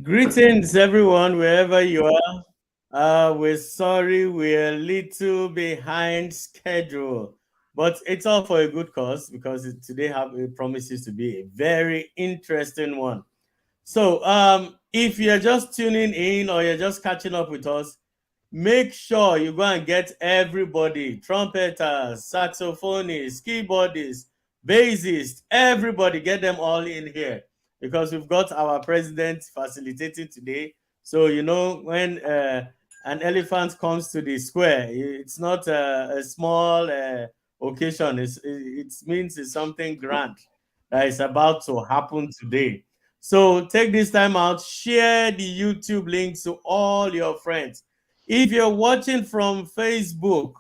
Greetings, everyone, wherever you are. We're sorry we're a little behind schedule, but it's all for a good cause because today it promises to be a very interesting one. So, if you're just tuning in or you're just catching up with us, make sure you go and get everybody, trumpeters, saxophonists, keyboardists, bassists, everybody, get them all in here because we've got our president facilitating today. So, when an elephant comes to the square, it's not a small occasion. It means it's something grand that is about to happen today. So take this time out, share the YouTube link to all your friends. If you're watching from Facebook,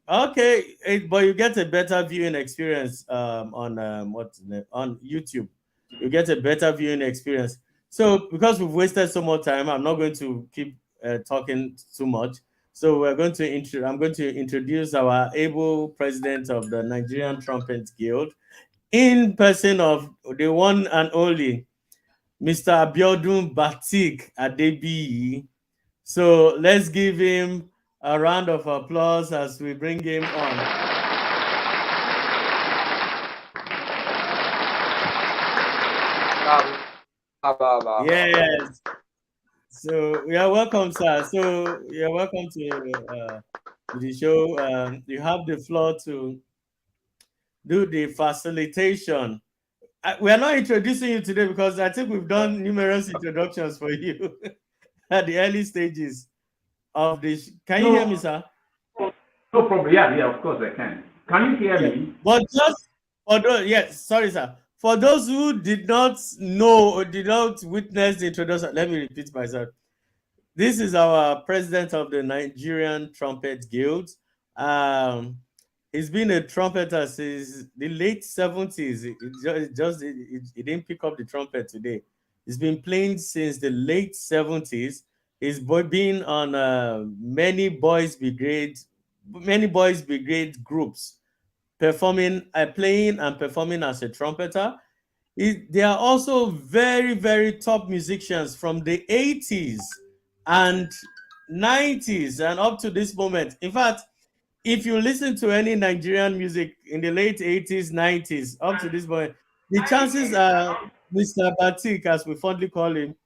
okay, but you get a better viewing experience on YouTube. You get a better viewing experience. So because we've wasted so much time, I'm not going to keep talking too much. So I'm going to introduce our able president of the Nigerian Trumpet Guild, in person of the one and only Mr. Abiodun Batik Adebiyi. So let's give him a round of applause as we bring him on. Yes. So you are welcome, sir. So you're welcome to the show. You have the floor to do the facilitation. We are not introducing you today because I think we've done numerous introductions for you at the early stages of this. Can you hear me, sir? No problem. Yeah, of course I can. Can you hear me? But just for those, yes, sorry, sir. For those who did not know or did not witness the introduction, let me repeat myself. This is our president of the Nigerian Trumpet Guild. He's been a trumpeter since the late 70s. It didn't pick up the trumpet today. He's been playing since the late 70s. He's been on many boys brigade groups, playing and performing as a trumpeter. They are also very, very top musicians from the 80s and 90s and up to this moment. In fact, if you listen to any Nigerian music in the late 80s, 90s, up to this point, the chances are Mr. Batik, as we fondly call him,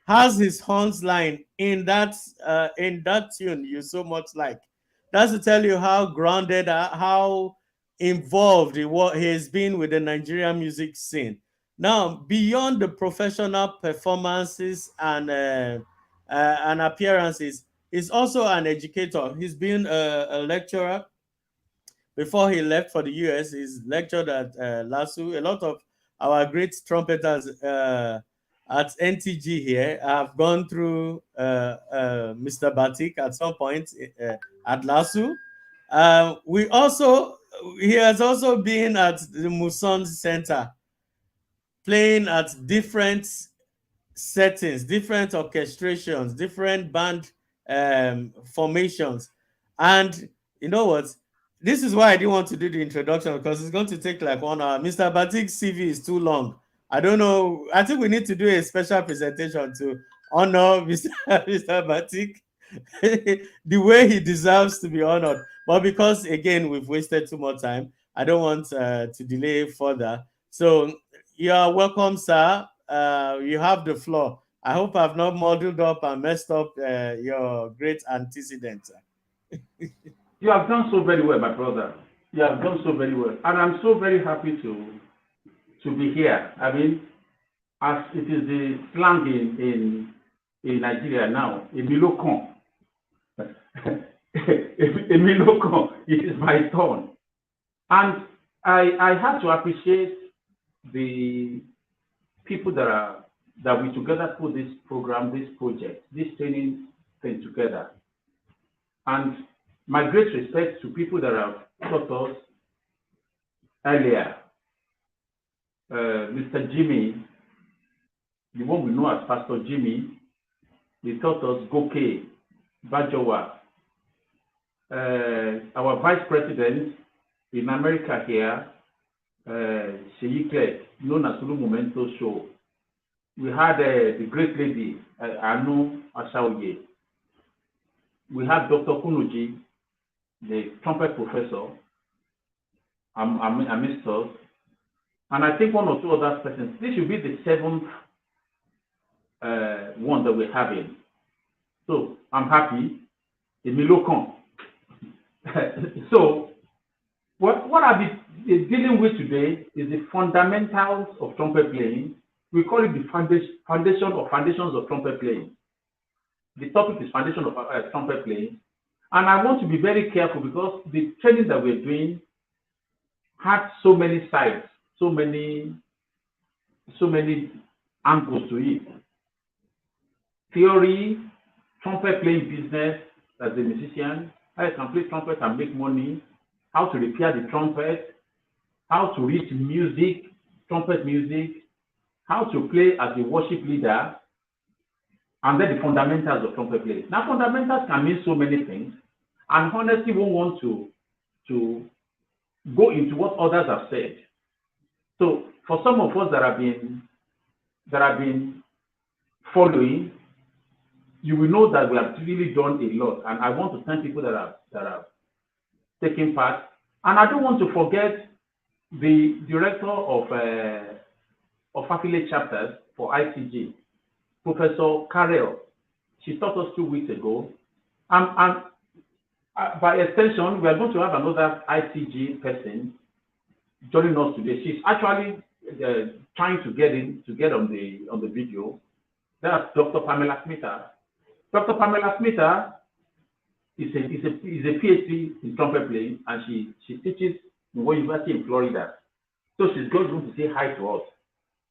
has his horns line in that tune you so much like. That's to tell you how grounded, how involved he has been with the Nigerian music scene. Now, beyond the professional performances and appearances, he's also an educator. He's been a lecturer before he left for the US. He's lectured at LASU. A lot of our great trumpeters at NTG here have gone through Mr. Batik at some point at LASU. He has also been at the Muson Center playing at different settings, different orchestrations, different band formations. And you know what? This is why I didn't want to do the introduction because it's going to take like 1 hour. Mr. Batik's CV is too long. I don't know. I think we need to do a special presentation to honor Mr. Batik the way he deserves to be honored. But because, again, we've wasted too much time, I don't want to delay further. So you are welcome, sir. You have the floor. I hope I've not muddled up and messed up your great antecedent. You have done so very well, my brother. You have done so very well, and I'm so very happy to be here. I mean, as it is the slang in Nigeria now, Emilokon. Emilokon. It is my turn, and I have to appreciate the people that we together put this program, this project, this training thing together. And my great respect to people that have taught us earlier. Mr. Jimmy, the one we know as Pastor Jimmy, he taught us Goke, Bajowa. Our vice president in America here, Sheyi Clegg, known as Sulu Momento Show. We had the great lady, Anu Asauye. We had Dr. Kunuji, the trumpet professor, amidst us. And I think one or two other persons. This should be the seventh one that we're having. So I'm happy. Emilokan. So what I'll be dealing with today is the fundamentals of trumpet playing. We call it the foundations of trumpet playing. The topic is foundation of trumpet playing. And I want to be very careful because the training that we're doing had so many sides, so many angles to it. Theory, trumpet playing business as a musician, how you can play trumpet and make money, how to repair the trumpet, how to read music, trumpet music, how to play as a worship leader, and then the fundamentals of trumpet playing. Now, fundamentals can mean so many things, and honestly, won't want to go into what others have said. So, for some of us that have been following, you will know that we have really done a lot, and I want to thank people that have taken part. And I don't want to forget the director of affiliate chapters for ICG, Professor Carrell. She taught us 2 weeks ago, and by extension, we are going to have another ICG person joining us today. She's actually trying to get on the video. That's Dr. Pamela Smitha. Dr. Pamela Smitha is a PhD in trumpet playing, and she teaches in one university in Florida. So she's going to say hi to us.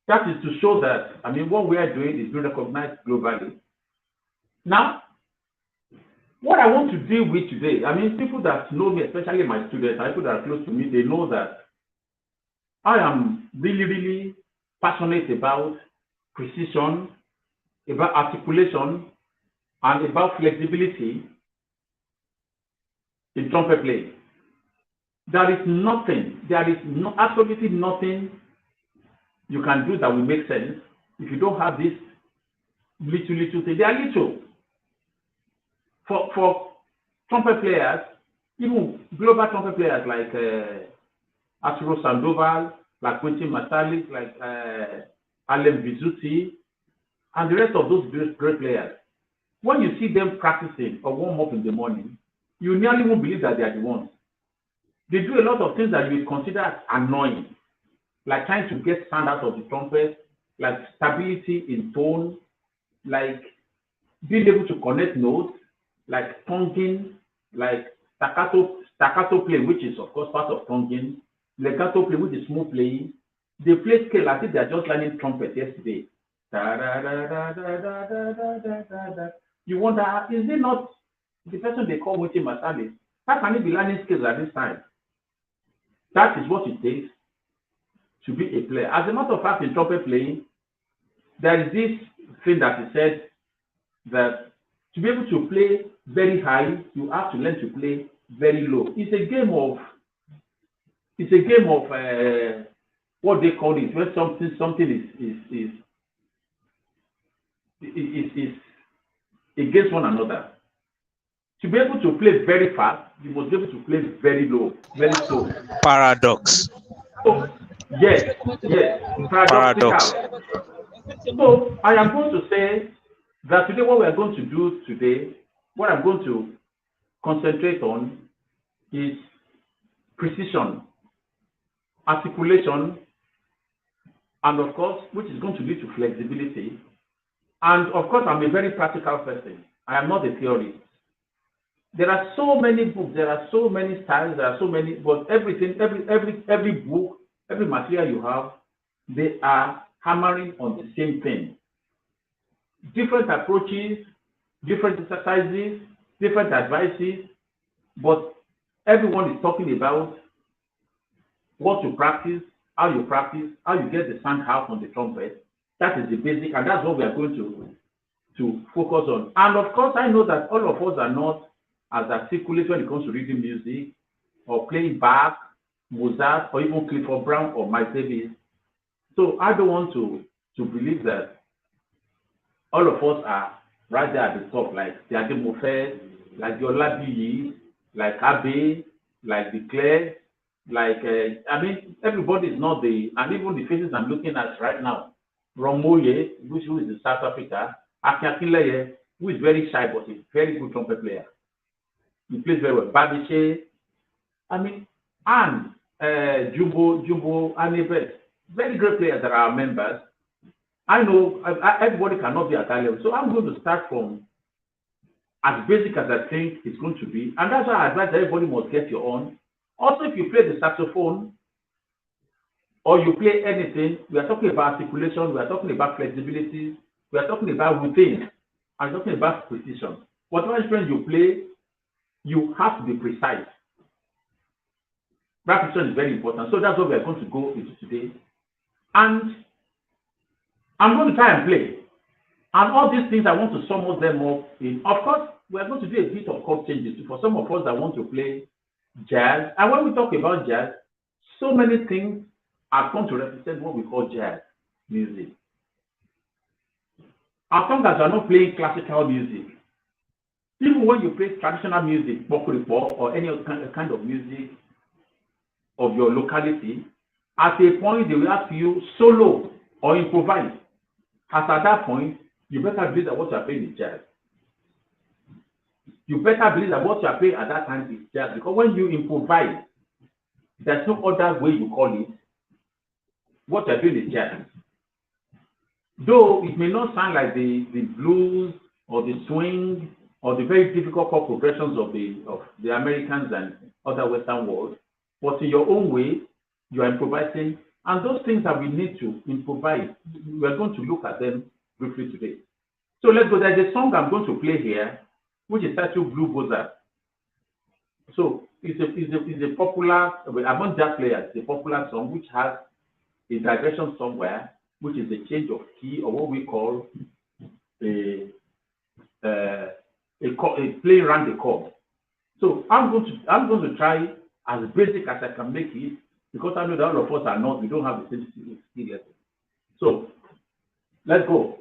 That is to show that, I mean, what we are doing is being recognized globally. Now, what I want to deal with today, I mean, people that know me, especially my students, people that are close to me, they know that I am really, really passionate about precision, about articulation, and about flexibility in trumpet playing. There is absolutely nothing you can do that will make sense if you don't have this little thing. They are little. For trumpet players, even global trumpet players like Arturo Sandoval, like Quentin Marsalis, like Alem Vizuti, and the rest of those great players, when you see them practicing or warm up in the morning, you nearly won't believe that they are the ones. They do a lot of things that you would consider as annoying, like trying to get sound out of the trumpet, like stability in tone, like being able to connect notes, like tonguing, like staccato playing, which is of course part of tonguing, legato playing, which is smooth playing. They play scale as if they are just learning trumpet yesterday. You wonder, is it not the person they call Quentin Marsalis? How can he be learning skills at this time? That is what it takes to be a player. As a matter of fact, in trumpet playing, there is this thing that is said that to be able to play very high, you have to learn to play very low. It's a game of what they call it, when something is against one another. To be able to play very fast, you must be able to play very low, very slow. Paradox. Oh, yes, paradox. So I am going to say that today what we are going to do today, what I'm going to concentrate on is precision, articulation, and of course, which is going to lead to flexibility. And of course, I'm a very practical person. I am not a theorist. There are so many books, there are so many styles, there are so many, but every book, every material you have, they are hammering on the same thing. Different approaches, different exercises, different advices, but everyone is talking about what you practice, how you get the sound out on the trumpet. That is the basic, and that's what we are going to focus on. And of course, I know that all of us are not as articulate when it comes to reading music or playing Bach, Mozart, or even Clifford Brown or Miles Davis. So I don't want to believe that all of us are right there at the top, like the Ademofe, like the Adebiyi, like Abe, like the Claire, like I mean, everybody is not the, and even the faces I'm looking at right now, Romoye, who is in South Africa, Akinleye, who is very shy but a very good trumpet player. He plays very well. Babiche, I mean, and Jumbo, Anibet, very great players that are members. I know everybody cannot be at that level, so I'm going to start from as basic as I think it's going to be, and that's why I advise everybody must get your own. Also, if you play the saxophone or you play anything, we are talking about articulation, we are talking about flexibility, we are talking about routine, and talking about precision. Whatever instrument you play, you have to be precise. Precision is very important. So that's what we are going to go into today. And I'm going to try and play. And all these things, I want to sum them up in. Of course, we are going to do a bit of chord changes for some of us that want to play jazz. And when we talk about jazz, so many things are going to represent what we call jazz music. As long as you are not playing classical music, even when you play traditional music, or any kind of music of your locality, at a point they will ask you solo or improvise. As at that point, you better believe that what you are playing is jazz. You better believe that what you are playing at that time is jazz, because when you improvise, there's no other way you call it. What you are doing is jazz. Though it may not sound like the blues or the swing or the very difficult chord progressions of the Americans and other Western world, but in your own way, you are improvising. And those things that we need to improvise, we are going to look at them briefly today. So let's go. There's a song I'm going to play here, which is titled Blue Boza. So it's a popular, among jazz players, it's a popular song which has a digression somewhere, which is a change of key, or what we call a play around the chord. So I'm going to try as basic as I can make it, because I know that all of us are not, we don't have the same skill level. So let's go.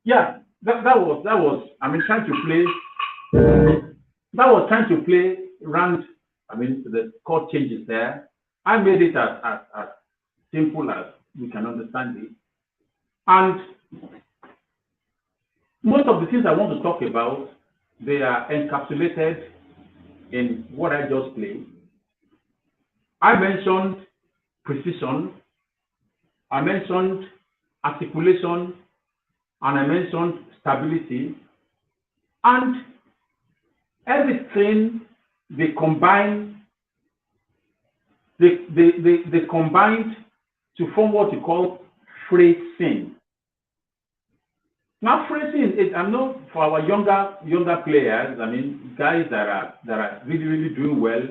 Yeah, that was I mean trying to play around, I mean, the chord changes there. I made it as simple as we can understand it. And most of the things I want to talk about, they are encapsulated in what I just played. I mentioned precision, I mentioned articulation, and I mentioned stability, and everything they combined to form what you call phrasing. Now, phrasing is, I know for our younger players, I mean, guys that are really doing well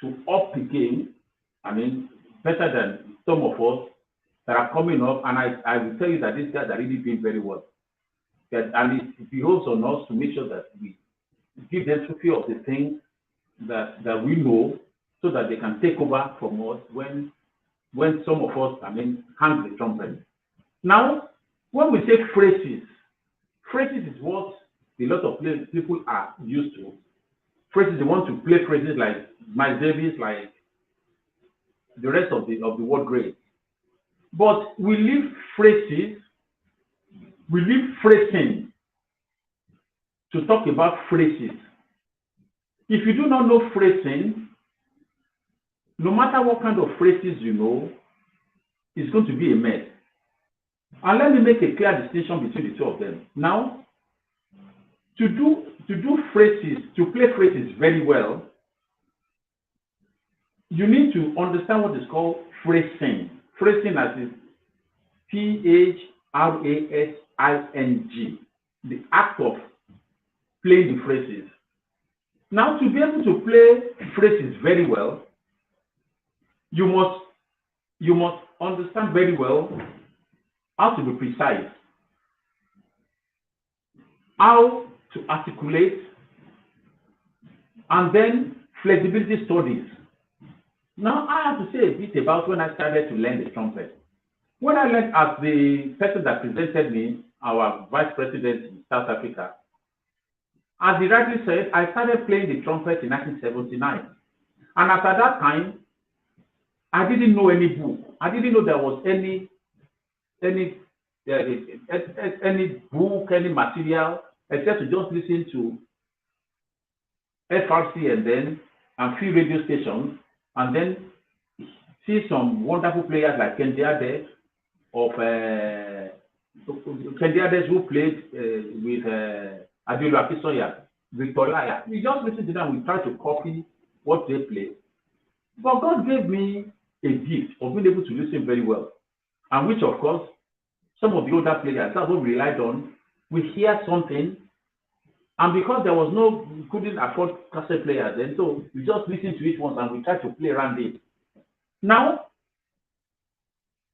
to up the game. I mean, better than some of us that are coming up, and I will tell you that these guys are really doing very well. And it behoves on us to make sure that we give them a few of the things that we know, so that they can take over from us when some of us, I mean, hand the trumpet. Now, when we say phrases is what a lot of people are used to. Phrases, they want to play phrases like Miles Davis, like the rest of the world great. But we leave phrasing to talk about phrases. If you do not know phrasing, no matter what kind of phrases you know, it's going to be a mess. And let me make a clear distinction between the two of them. Now, to do phrases, to play phrases very well, you need to understand what is called phrasing. Phrasing as is P-H-R-A-S-I-N-G, the act of playing the phrases. Now, to be able to play phrases very well, you must understand very well how to be precise, how to articulate, and then flexibility studies. Now, I have to say a bit about when I started to learn the trumpet. When I learned as the person that presented me, our vice president in South Africa, as he rightly said, I started playing the trumpet in 1979. And after that time, I didn't know any book. I didn't know there was any book, any material, except to just listen to FRC and few radio stations, and then see some wonderful players like Adebiyi who played with Adebiyi, Victor Laya. We just listen to them. We try to copy what they play. But God gave me a gift of being able to listen very well, and which, of course, some of the older players, that's what we relied on. We hear something, and because there was we couldn't afford cassette players then, so we just listen to it once and we try to play around it. Now,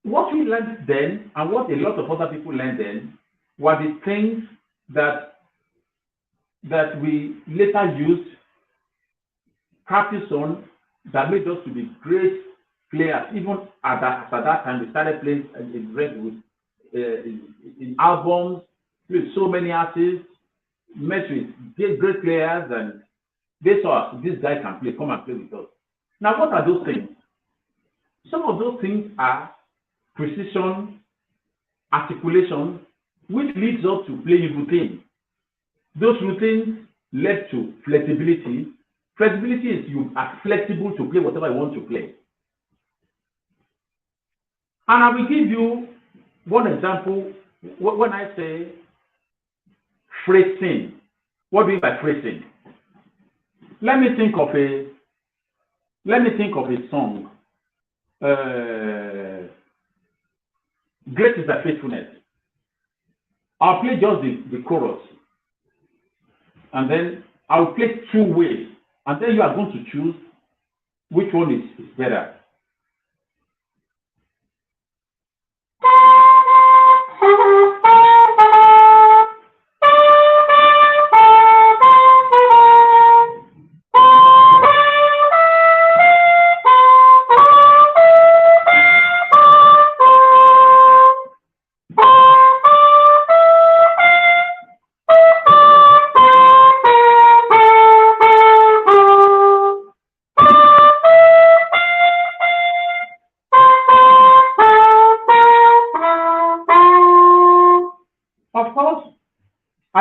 what we learned then, and what a lot of other people learned then, were the things that we later used, practice on, that made us to be great players. Even at that time, we started playing in albums, played so many artists, met with great players, and they saw us. This guy can play. Come and play with us. Now, what are those things? Some of those things are precision, articulation, which leads us to playing routine. Those routines led to flexibility. Flexibility is you are flexible to play whatever you want to play. And I will give you one example when I say phrasing. What do you mean by phrasing? Let me think of a song. Great is thy faithfulness. I'll play just the chorus, and then I'll play two ways, and then you are going to choose which one is better.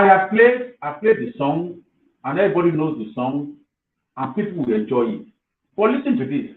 I played the song, and everybody knows the song, and people will enjoy it. But listen to this.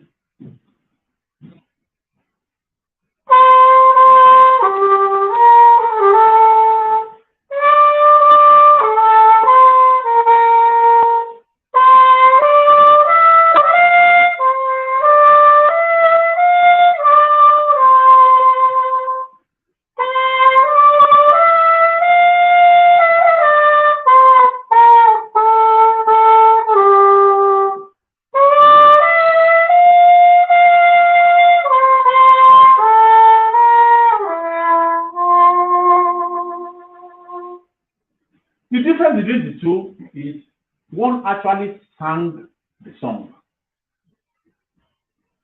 The difference between the two is one actually sang the song.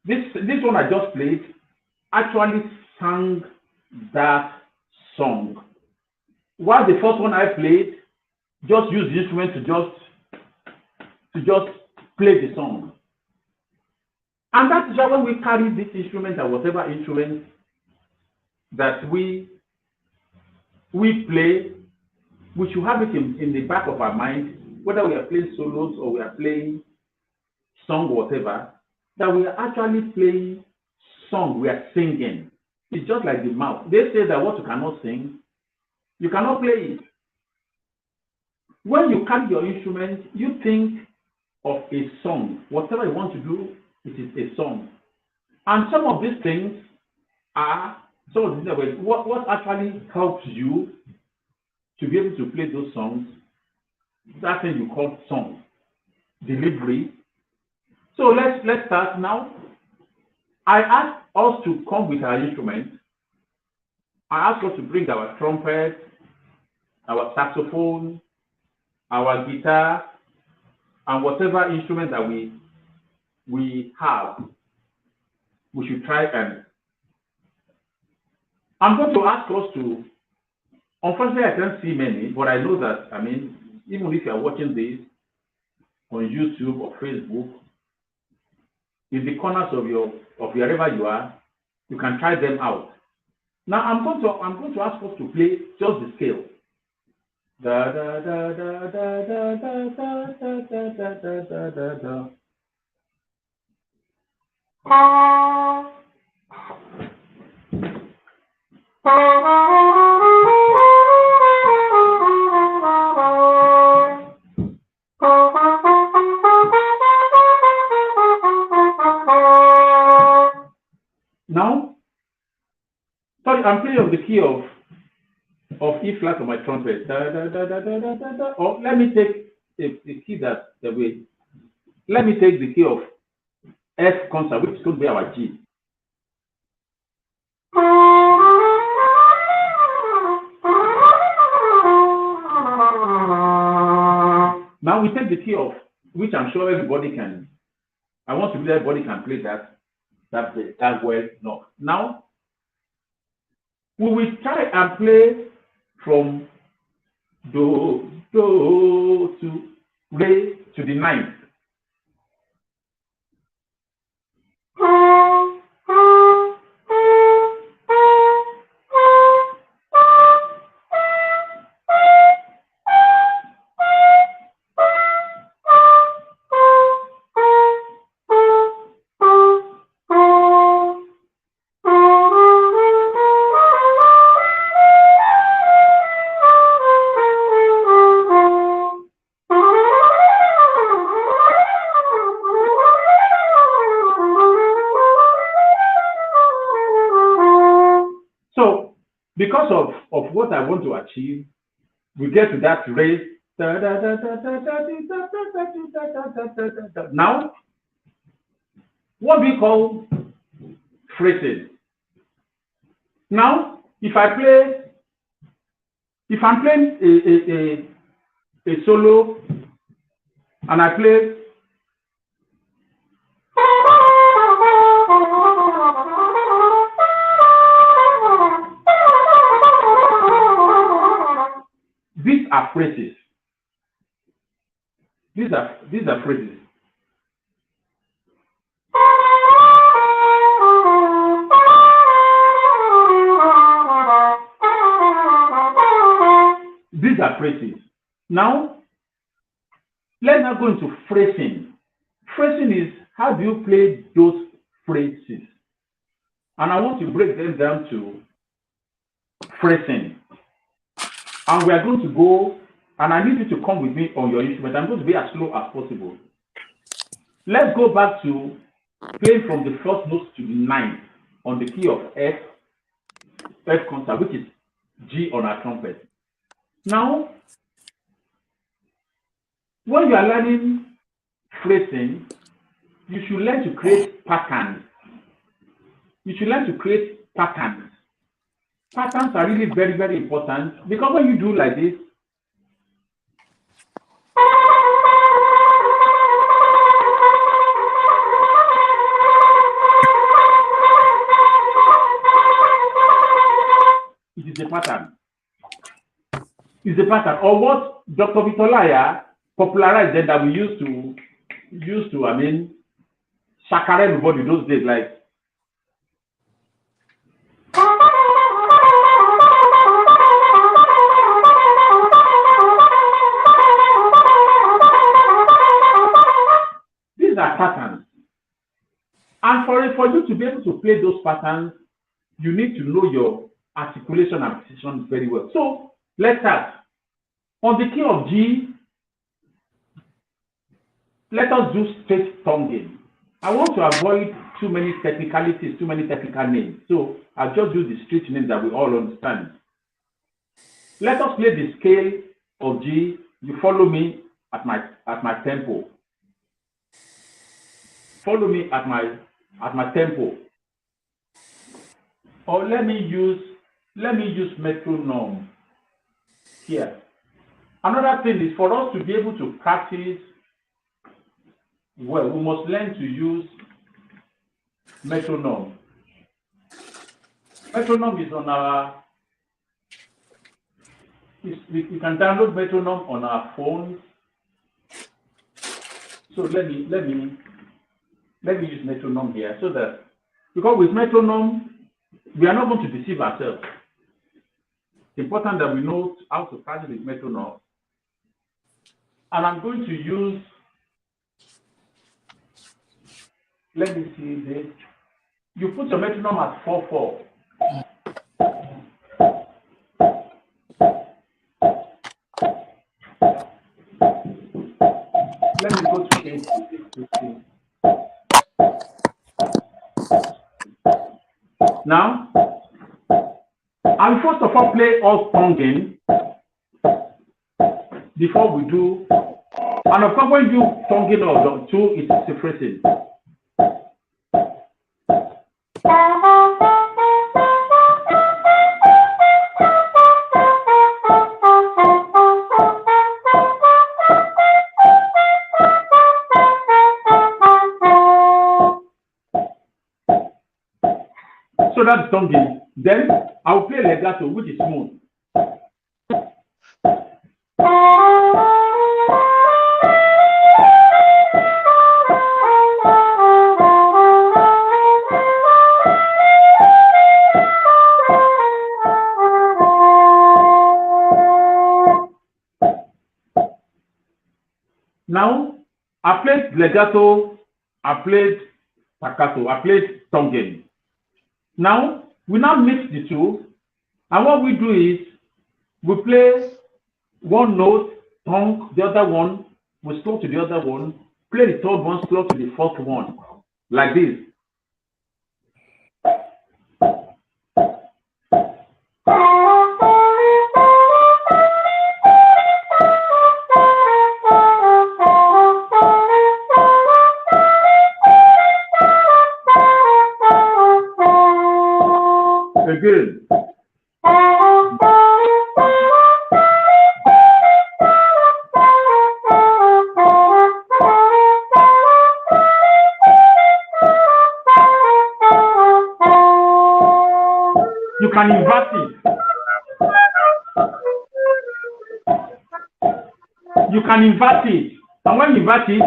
This one I just played actually sang that song. While the first one I played just used the instrument to just play the song. And that is why when we carry this instrument or whatever instrument that we play, we should have it in the back of our mind, whether we are playing solos or we are playing song or whatever, that we are actually playing song, we are singing. It's just like the mouth. They say that what you cannot sing, you cannot play it. When you carry your instrument, you think of a song. Whatever you want to do, it is a song. And some of these things are, what actually helps you to be able to play those songs, that thing you call song, delivery. So let's start now. I ask us to come with our instruments. I ask us to bring our trumpet, our saxophone, our guitar, and whatever instrument that we have. We should try, and I'm going to ask us to, unfortunately I can't see many, but I know that, I mean, even if you are watching this on YouTube or Facebook, in the corners of wherever you are, you can try them out. Now I'm going to ask us to play just the scale. Da da da da da da da da da da da da da. Now, sorry, I'm playing on the key of E flat on my trumpet. Da, da, da, da, da, da, da, da. Or let me take a key that the way. Let me take the key of F concert, which is going to be our G. Now we take the key of, which I'm sure everybody can. I want to believe everybody can play that well. No. Now we will try and play from do to re to the ninth. Because of what I want to achieve, we get to that race. Now, what we call phrases. Now, if I'm playing a solo and I play these are phrases. These are phrases. These are phrases. Now, let's now go into phrasing. Phrasing is how do you play those phrases? And I want to break them down to phrasing. And we are going to go, and I need you to come with me on your instrument. I'm going to be as slow as possible. Let's go back to playing from the first note to the ninth on the key of F concert, which is G on our trumpet. Now, when you are learning phrasing, you should learn to create patterns. You should learn to create patterns. Patterns are really very, very important because when you do like this, it is a pattern. It's a pattern. Or what Dr. Vitolaya popularized that we used to shakara everybody those days, like these are patterns. And for you to be able to play those patterns, you need to know your articulation and precision very well. So let's start. On the key of G, let us do straight tonguing. I want to avoid too many technicalities, too many technical names. So I'll just do the straight names that we all understand. Let us play the scale of G. You follow me at my tempo. Follow me at my tempo. Or let me use metronome here. Another thing is for us to be able to practice well, we must learn to use metronome. Metronome is on our. You can download metronome on our phones. So let me use metronome here, so that because with metronome we are not going to deceive ourselves. It's important that we know how to practice with metronome. And I'm going to use. Let me see this. You put your metronome at 4/4. Let me go to 8. Now, I'll first of all play all tonguing before we do. And of course, when you do tonguing or two, it's a phrasing. So that's tonguing. Then I'll play legato, which is smooth. Now, I played legato, I played staccato, I played tonguing. Now, we now mix the two, and what we do is we play one note, tongue, the other one, we slow to the other one, play the third one, slow to the fourth one, like this. Again. You can invert it. You can invert it. And when you invert it,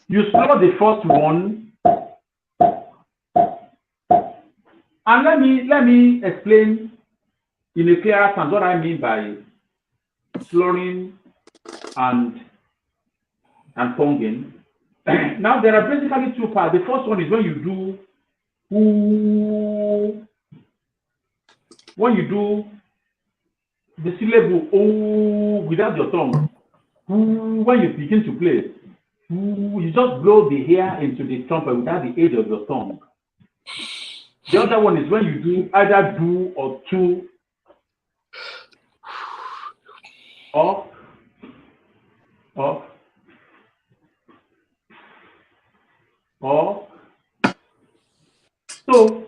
you slow the first one. And let me explain in a clearer sense what I mean by slowing and tonguing. Now there are basically two parts. The first one is when you do ooh, when you do the syllable ooh without your tongue. Ooh, when you begin to play, ooh, you just blow the air into the trumpet without the aid of your tongue. The other one is when you do either do or two off, off, off. So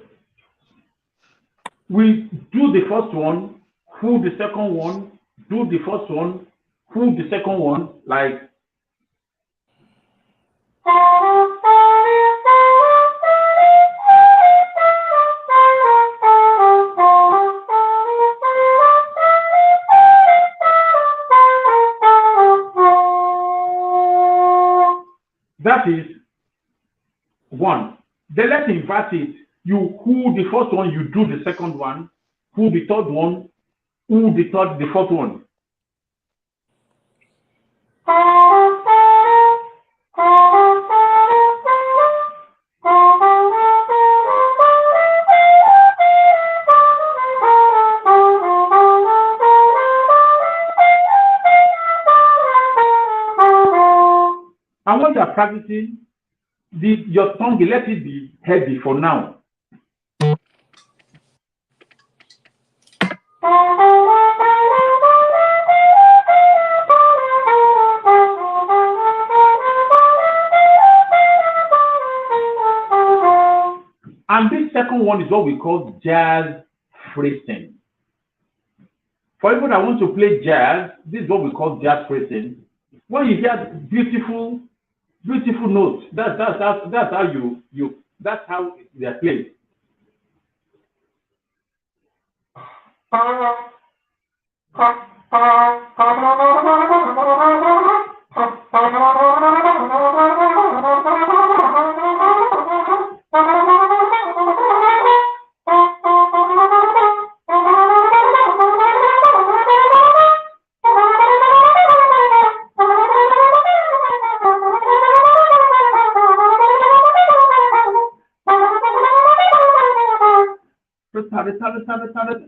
we do the first one, who the second one, do the first one, who the second one, like that is one. Then let's invert it. You who the first one, you do the second one, who the third one, who the fourth one. And when you are practicing, your tongue, let it be heavy for now. And this second one is what we call jazz phrasing. For people that want to play jazz, this is what we call jazz phrasing. When you hear beautiful notes, that's how they're played.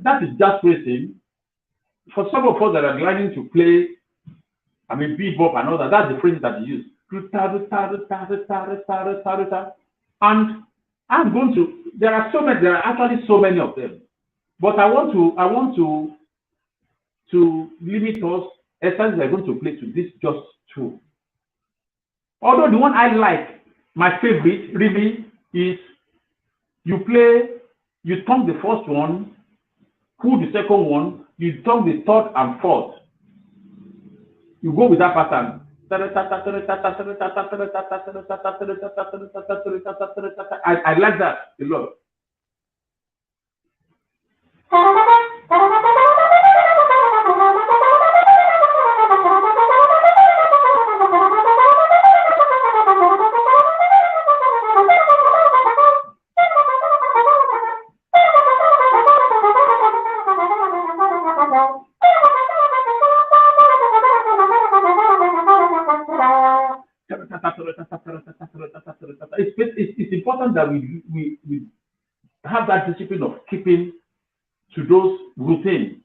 That is jazz phrasing. For some of us that are learning to play, I mean, bebop and all that, that's the phrase that you use. And I'm going to, there are actually so many of them. But I want to limit us, essentially, we're going to play to this just two. Although the one I like, my favorite really is you tongue the first one, who the second one, you tongue the third and fourth. You go with that pattern. I like that a lot. It's important that we have that discipline of keeping to those routines.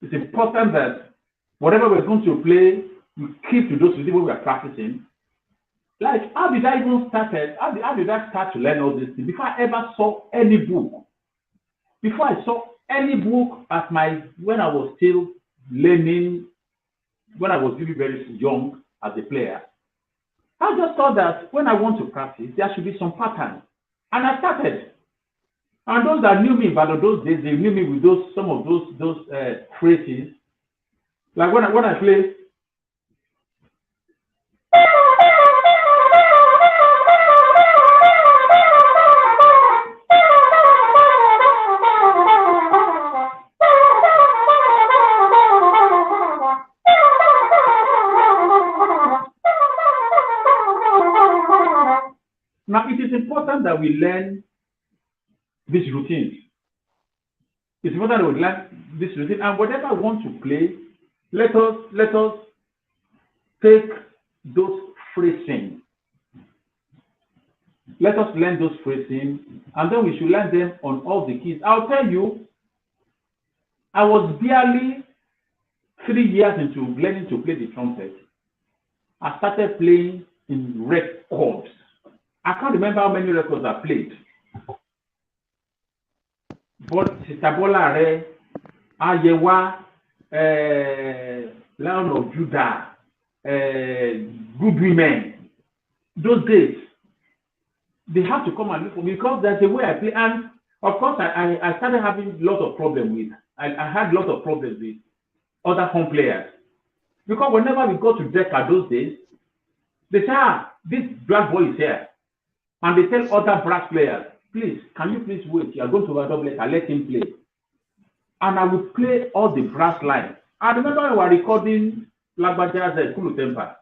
It's important that whatever we're going to play, we keep to those routines when we are practicing. Like, how did I even start it? How did I start to learn all these things? Before I ever saw any book, before I saw any book when I was still learning, when I was really very young as a player, I just thought that when I want to practice, there should be some pattern. And I started. And those that knew me back in those days, they knew me with some of those phrases. Like when I play. Now, it is important that we learn these routines. It's important that we learn this routine, and whatever I want to play, let us take those phrasing. Let us learn those phrasing, and then we should learn them on all the keys. I'll tell you, I was barely 3 years into learning to play the trumpet. I started playing in records. I can't remember how many records I played. But Sister Bolare, Ayewa, Lion of Judah, Good Women, those days, they have to come and look for me because that's the way I play. And of course, I started having lots of problems with. I had lots of problems with other home players. Because whenever we go to Decca those days, they say, this black boy is here. And they tell other brass players, please, can you please wait? You are going to overdub later, let him play. And I will play all the brass lines. I remember we were recording Lagbaja's Kulu Temper.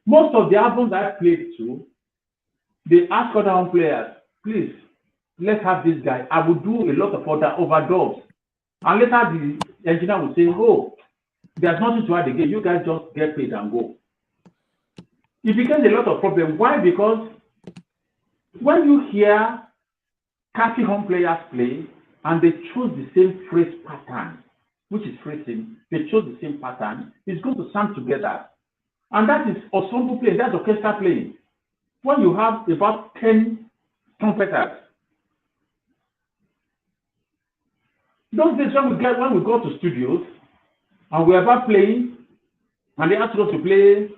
Most of the albums I played to, they ask other players, please, let's have this guy. I will do a lot of other overdubs. And later the engineer will say, oh, there's nothing to add again. You guys just get paid and go. It becomes a lot of problem. Why? Because when you hear Cathy home players play and they choose the same phrase pattern, which is phrasing, they chose the same pattern, it's going to sound together. And that is ensemble playing, that's orchestra playing. When you have about 10 trumpeters, those days when we go to studios and we're about playing, and they ask us to play,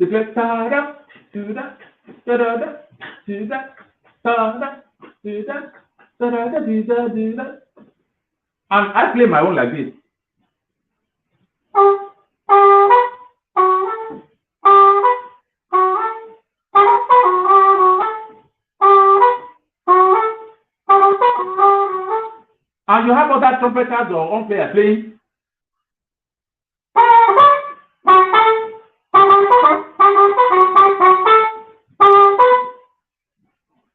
they play ta-da, do-da, da-da-da, do-da, ta-da, do-da, da-da-da, do-da, do-da. And I play my own like this. And you have other trumpeters or on players playing.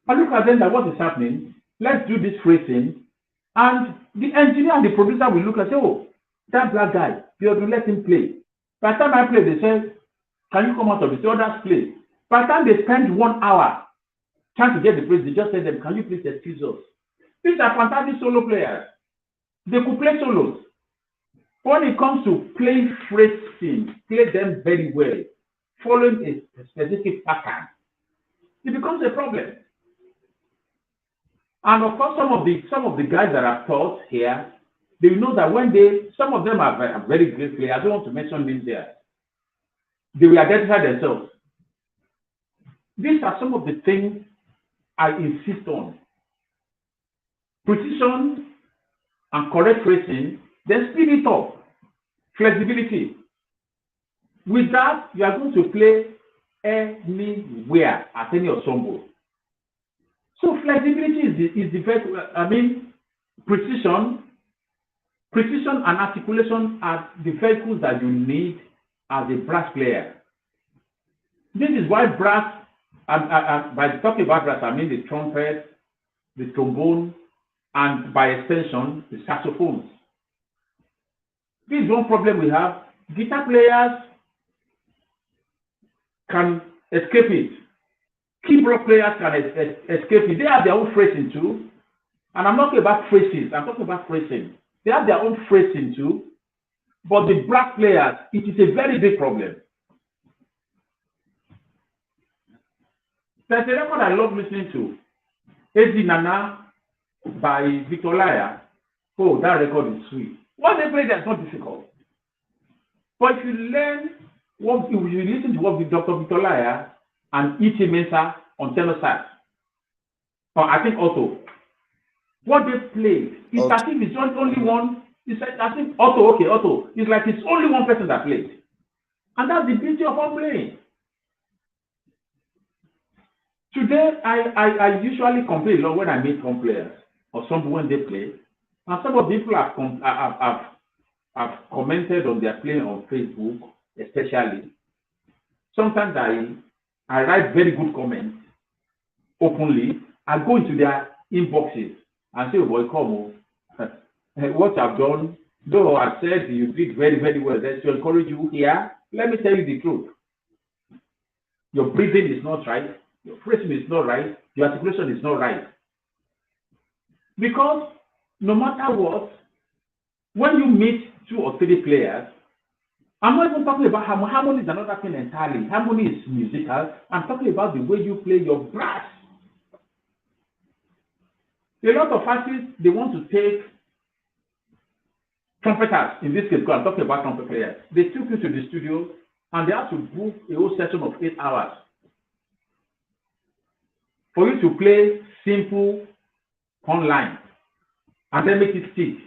And look at them that what is happening. Let's do this phrasing. And the engineer and the producer will look and say, oh, that black guy, you have to let him play. By the time I play, they say, can you come out of this? The others play. By the time they spend 1 hour trying to get the phrase, they just tell them, can you please excuse us? These are fantastic solo players. They could play solos. When it comes to playing phrasing, play them very well, following a specific pattern, it becomes a problem. And of course, some of the guys that are taught here, they know that when some of them are very great players. I don't want to mention names there. They will identify themselves. These are some of the things I insist on. Precision and correct phrasing, then speed it up. Flexibility. With that, you are going to play anywhere at any ensemble. So flexibility is the best. I mean, precision and articulation are the vehicles that you need as a brass player. This is why brass, by talking about brass, I mean the trumpet, the trombone, and by extension, the saxophones. This is one problem we have. Guitar players can escape it. Keyboard players can escape it. They have their own phrasing too. And I'm not talking about phrases, I'm talking about phrasing. They have their own phrasing too. But the brass players, it is a very big problem. There's a record I love listening to. Ezi Nana by Victor Laya. Oh, that record is sweet. What they play there is not difficult. But if you listen to what Dr. Victor Laya and E.T. Mensah on tenor sax, or I think also, what they play is as if it's only one It's like, I think Otto. It's like it's only one person that plays. And that's the beauty of all playing. Today, I usually complain a lot when I meet some players or some when they play. And some of the people have commented on their playing on Facebook, especially. Sometimes I write very good comments openly. I go into their inboxes and say, oh boy, come on. What I've done, though I said you did very, very well, that's to encourage you here. Let me tell you the truth. Your breathing is not right, your phrasing is not right, your articulation is not right. Because no matter what, when you meet 2 or 3 players, I'm not even talking about harmony. Harmony is another thing entirely. Harmony is musical. I'm talking about the way you play your brass. A lot of artists, they want to take trumpeters, in this case, because I'm talking about trumpet players. They took you to the studio and they have to book a whole session of 8 hours for you to play simple online and then make it stick.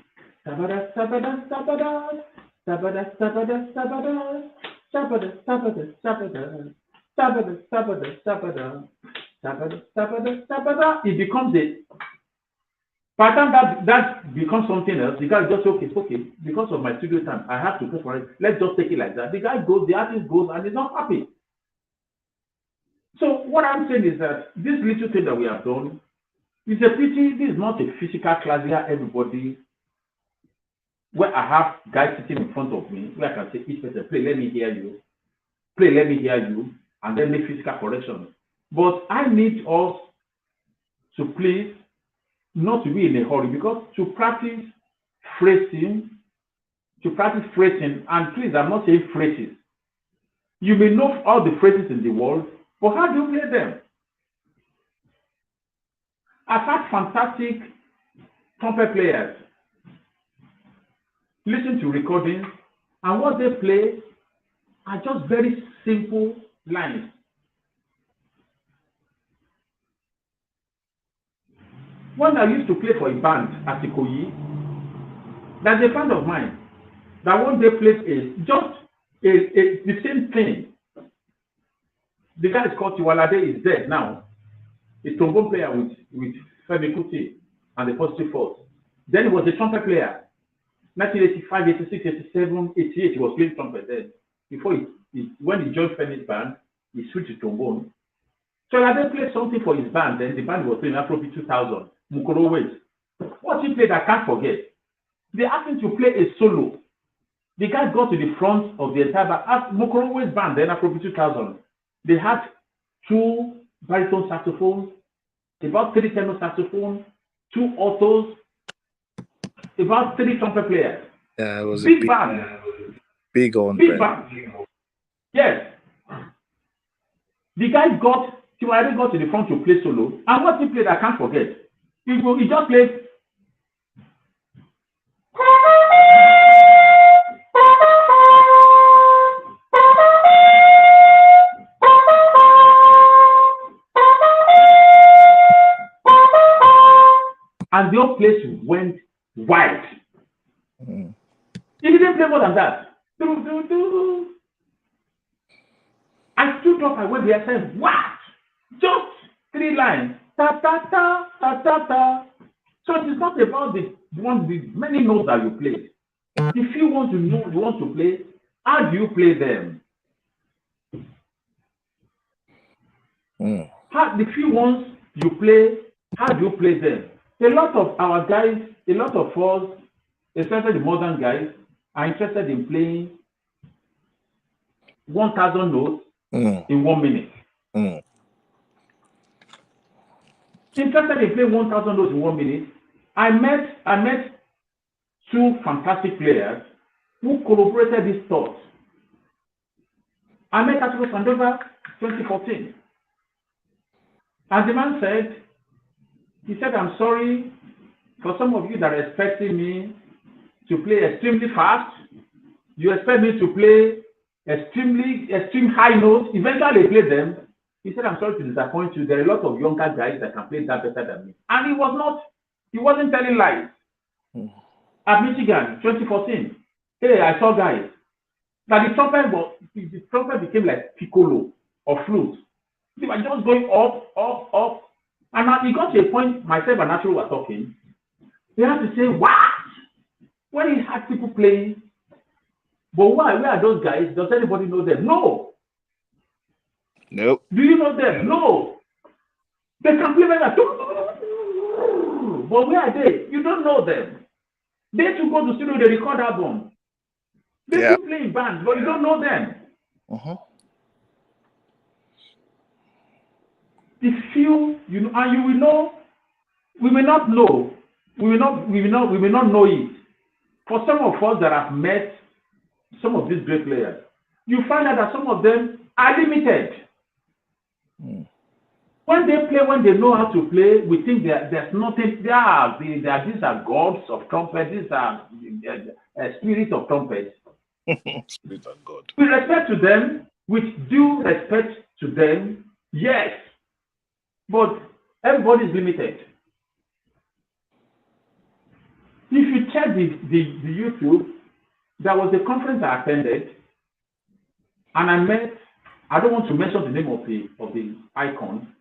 Sabada, sabada, sabada, sabada, sabada, sabada, sabada, sabada, sabada, sabada, sabada, sabada, sabada, sabada, sabada. It becomes a by the time that becomes something else, the guy just okay, because of my studio time, I have to pay for it. Let's just take it like that. The guy goes, the artist goes, and he's not happy. So what I'm saying is that this little thing that we have done is a pity. This is not a physical class where everybody, where I have guys sitting in front of me, where I can say each person, play, let me hear you, play, let me hear you, and then make physical corrections. But I need us to please not to be in a hurry, because to practice phrasing, and please, I'm not saying phrases. You may know all the phrases in the world, but how do you play them? I've had fantastic trumpet players listen to recordings, and what they play are just very simple lines. When I used to play for a band at Ikoyi, there's a friend of mine that one day played the same thing. The guy is called Tiwalade, is dead now. A trombone player with Femi Kuti and the positive force. Then he was a trumpet player. 1985, 86, 87, 88, he was playing trumpet then. Before when he joined Femi's band, he switched to trombone. So Tiwalade played something for his band, then the band was playing Afrobeat 2000, Mukoro Ways. What he played, I can't forget. They asked him to play a solo. The guy got to the front of the entire band. Mukoro Ways band, then Afrobeat 2000. They had 2 baritone saxophones, about 3 tenor saxophones, 2 altos, about 3 trumpet players. Yeah, it was big band. Big on big band. Yes. The guy got to the front to play solo, and what he played, I can't forget. He just played. And the whole place went wild. Mm. He didn't play more than that. I stood up, I went there, I said, what? Just 3 lines. Ta ta ta ta ta ta. So it is not about the many notes that you play. If you want to know, you want to play, how do you play them? Mm. The few ones you play, how do you play them? A lot of our guys, a lot of us, especially the modern guys, are interested in playing 1,000 notes in 1 minute. Mm. Interested in playing 1,000 notes in 1 minute. I met 2 fantastic players who corroborated this thought. I met Arturo Sandoval 2014. And the man said, I'm sorry for some of you that are expecting me to play extremely fast. You expect me to play extreme high notes. Eventually I play them. He said, I'm sorry to disappoint you. There are a lot of younger guys that can play that better than me. And he wasn't telling lies. at Michigan, 2014. Hey, I saw guys. Now the trumpet became like piccolo or flute. They were just going up, up, up. And now it got to a point, myself and Natural were talking. They had to say, what? When he had people playing, but why? Where are those guys? Does anybody know them? No. Nope. Do you know them? No. They can play like that. But where are they? You don't know them. They to go to studio, they record album. They keep playing bands, but you don't know them. The few, you know, and you will know, we may not know, we may not know it. For some of us that have met some of these great players, you find out that some of them are limited. When they play, when they know how to play, we think there's nothing. These are gods of trumpet. These are spirits of trumpet. Spirit of God. With respect to them, with due respect to them, yes, but everybody is limited. If you check the YouTube, there was a conference I attended, and I met. I don't want to mention the name of the icon.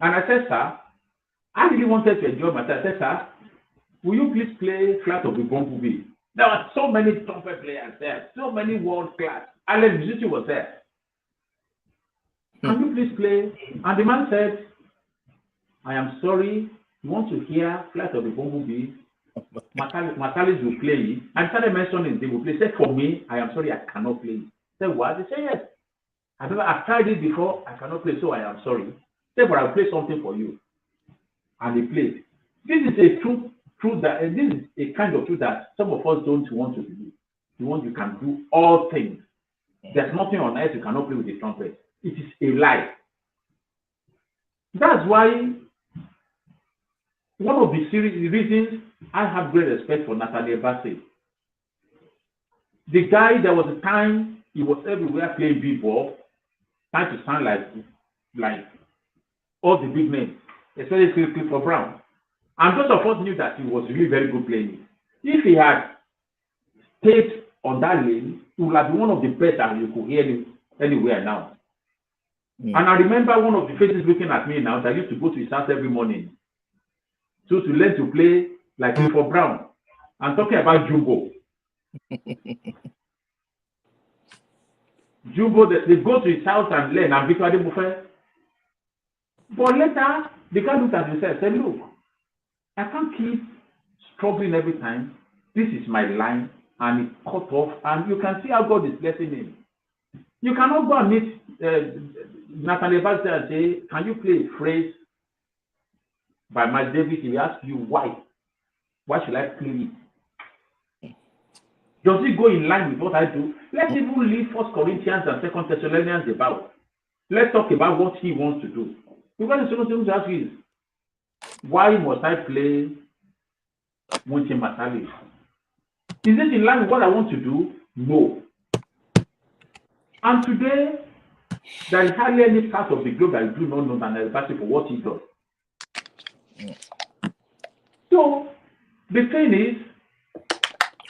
And I said, sir, I really wanted to enjoy myself. I said, sir, will you please play Flight of the Bumblebee? There were so many trumpet players there, so many world class. Alan Musician was there. Can you please play? And the man said, I am sorry, you want to hear Flight of the Bumblebee? Matalis will play it. And started mentioning they will play. He said, for me, I am sorry, I cannot play it. I said, what? He said, yes. I've tried it before, I cannot play, so I am sorry. He said, but I'll play something for you. And he played. This is a truth that this is a kind of truth that some of us don't want to believe. You can do all things. There's nothing on earth you cannot play with a trumpet. It is a lie. That's why one of the reasons I have great respect for Nathaniel Bassey. The guy, there was a time he was everywhere playing b-ball, trying to sound like all the big names, especially Clifford Brown. And those of us knew that he was really very good playing. If he had stayed on that lane, he would have been one of the best that you could hear anywhere now. And I remember one of the faces looking at me now that used to go to his house every morning to learn to play like Clifford Brown. I'm talking about Jumbo. Jumbo, they go to his house and learn, and Victor Adebufe. But later, the guy looked at himself and said, look, I can't keep struggling every time. This is my line, and it cut off, and you can see how God is blessing him. You cannot go and meet Nathaniel Bassey and say, can you play a phrase by Miles Davis? He will ask you why. Why should I play it? Does it go in line with what I do? Let's even leave 1 Corinthians and 2 Thessalonians about. Let's talk about what he wants to do. Because the solution to ask is, why must I play Munche Matali? Is it in line with what I want to do? No. And today, there is hardly any part of the globe that I do not know Nathaniel Bassey for what he does. So, the thing is,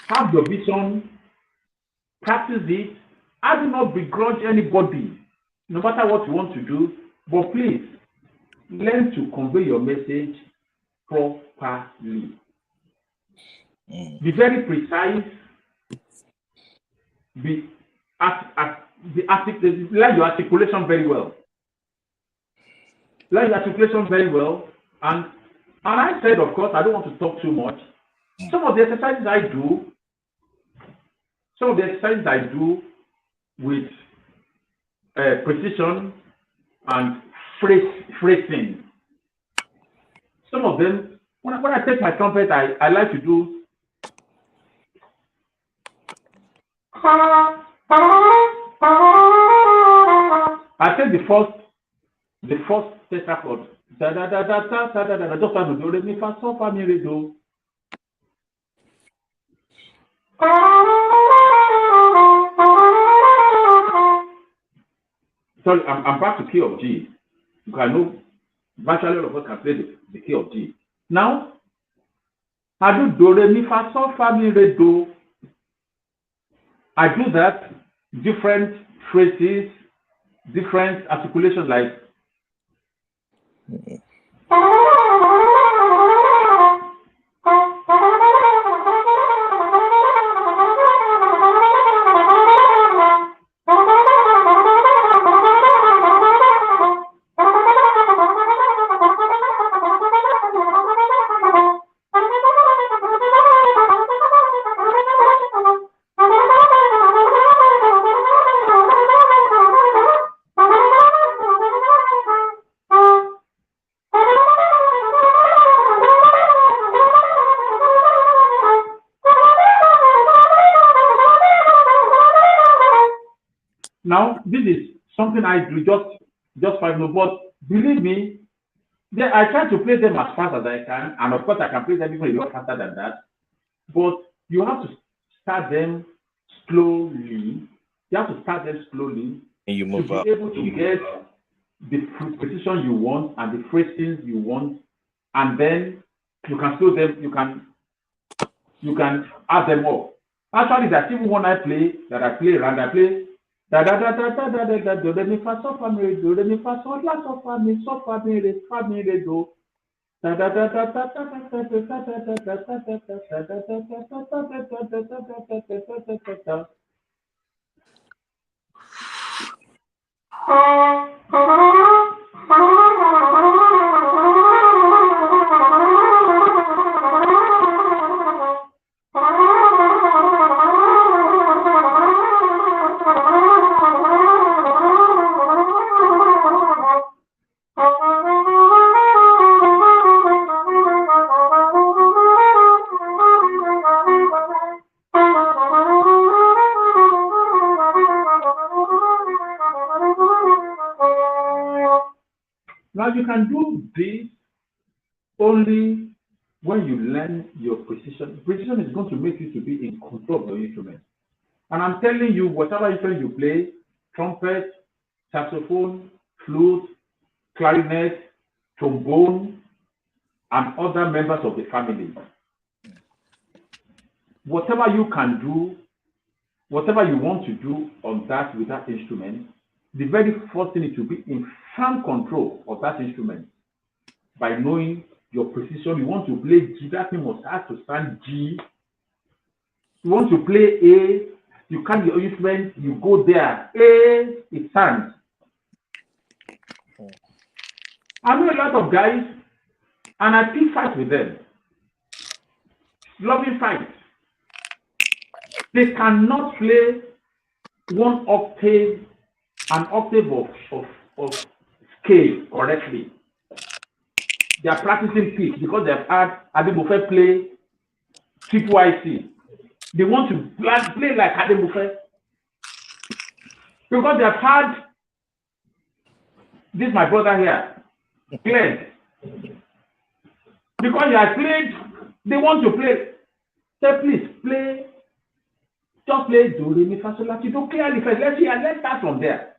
have your vision, practice it. I do not begrudge anybody, no matter what you want to do, but please, learn to convey your message properly. Be very precise. Learn your articulation very well. Learn your articulation very well. And I said, of course, I don't want to talk too much. Some of the exercises I do with precision and phrasing. Some of them, when I take my trumpet, I like to do. I take the first tetrachord. Da da da da da da da da. Just do re mi fa so fa mi re do. Sorry, I'm back to key of G. Because I know virtually all of us can play the key of G. Now, I do do, re, mi, fa, sol, fa, mi, re, do. I do that, different phrases, different articulations like now this is something I do just 5 notes, but believe me, I try to play them as fast as I can, and of course I can play them even a lot faster than that. But you have to start them slowly. You have to start them slowly And you move to up. be able to get the precision you want and the phrasings you want, and then you can slow them. You can add them up. Actually, that's even when I play around. I play da da da da da da da da do re mi fa sol fa mi re do re mi fa sol la sol fa mi re do. Now you can do this only when you learn your precision. Precision is going to make you to be in control of your instrument. And I'm telling you, whatever instrument you play, trumpet, saxophone, flute, clarinet, trombone, and other members of the family, whatever you can do, whatever you want to do on that with that instrument, the very first thing is to be in firm control of that instrument by knowing your precision. You want to play G, that thing must have to sound G. You want to play A, you carry your instrument, you go there, A, it sounds. I know a lot of guys, and I pick fights with them. Loving fights. They cannot play one octave, an octave of scale correctly. They are practicing pitch because they've had Adebiyi play triple IC. They want to play like Adebiyi because they've had this my brother here, Glenn. Because he has played, they want to play. Say, please play. Just play do re mi fa sol la ti do clearly first. Let's start from there.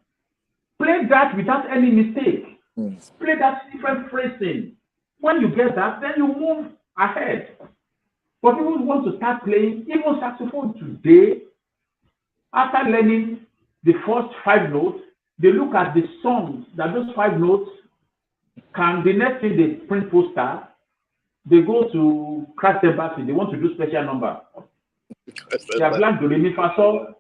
Play that without any mistake. Play that different phrasing. When you get that, then you move ahead. But people who want to start playing, even saxophone today, after learning the first 5 notes, they look at the songs that those 5 notes can. The next thing they print poster, they go to crash embassy. They want to do special number. They have learned do re mi fa sol.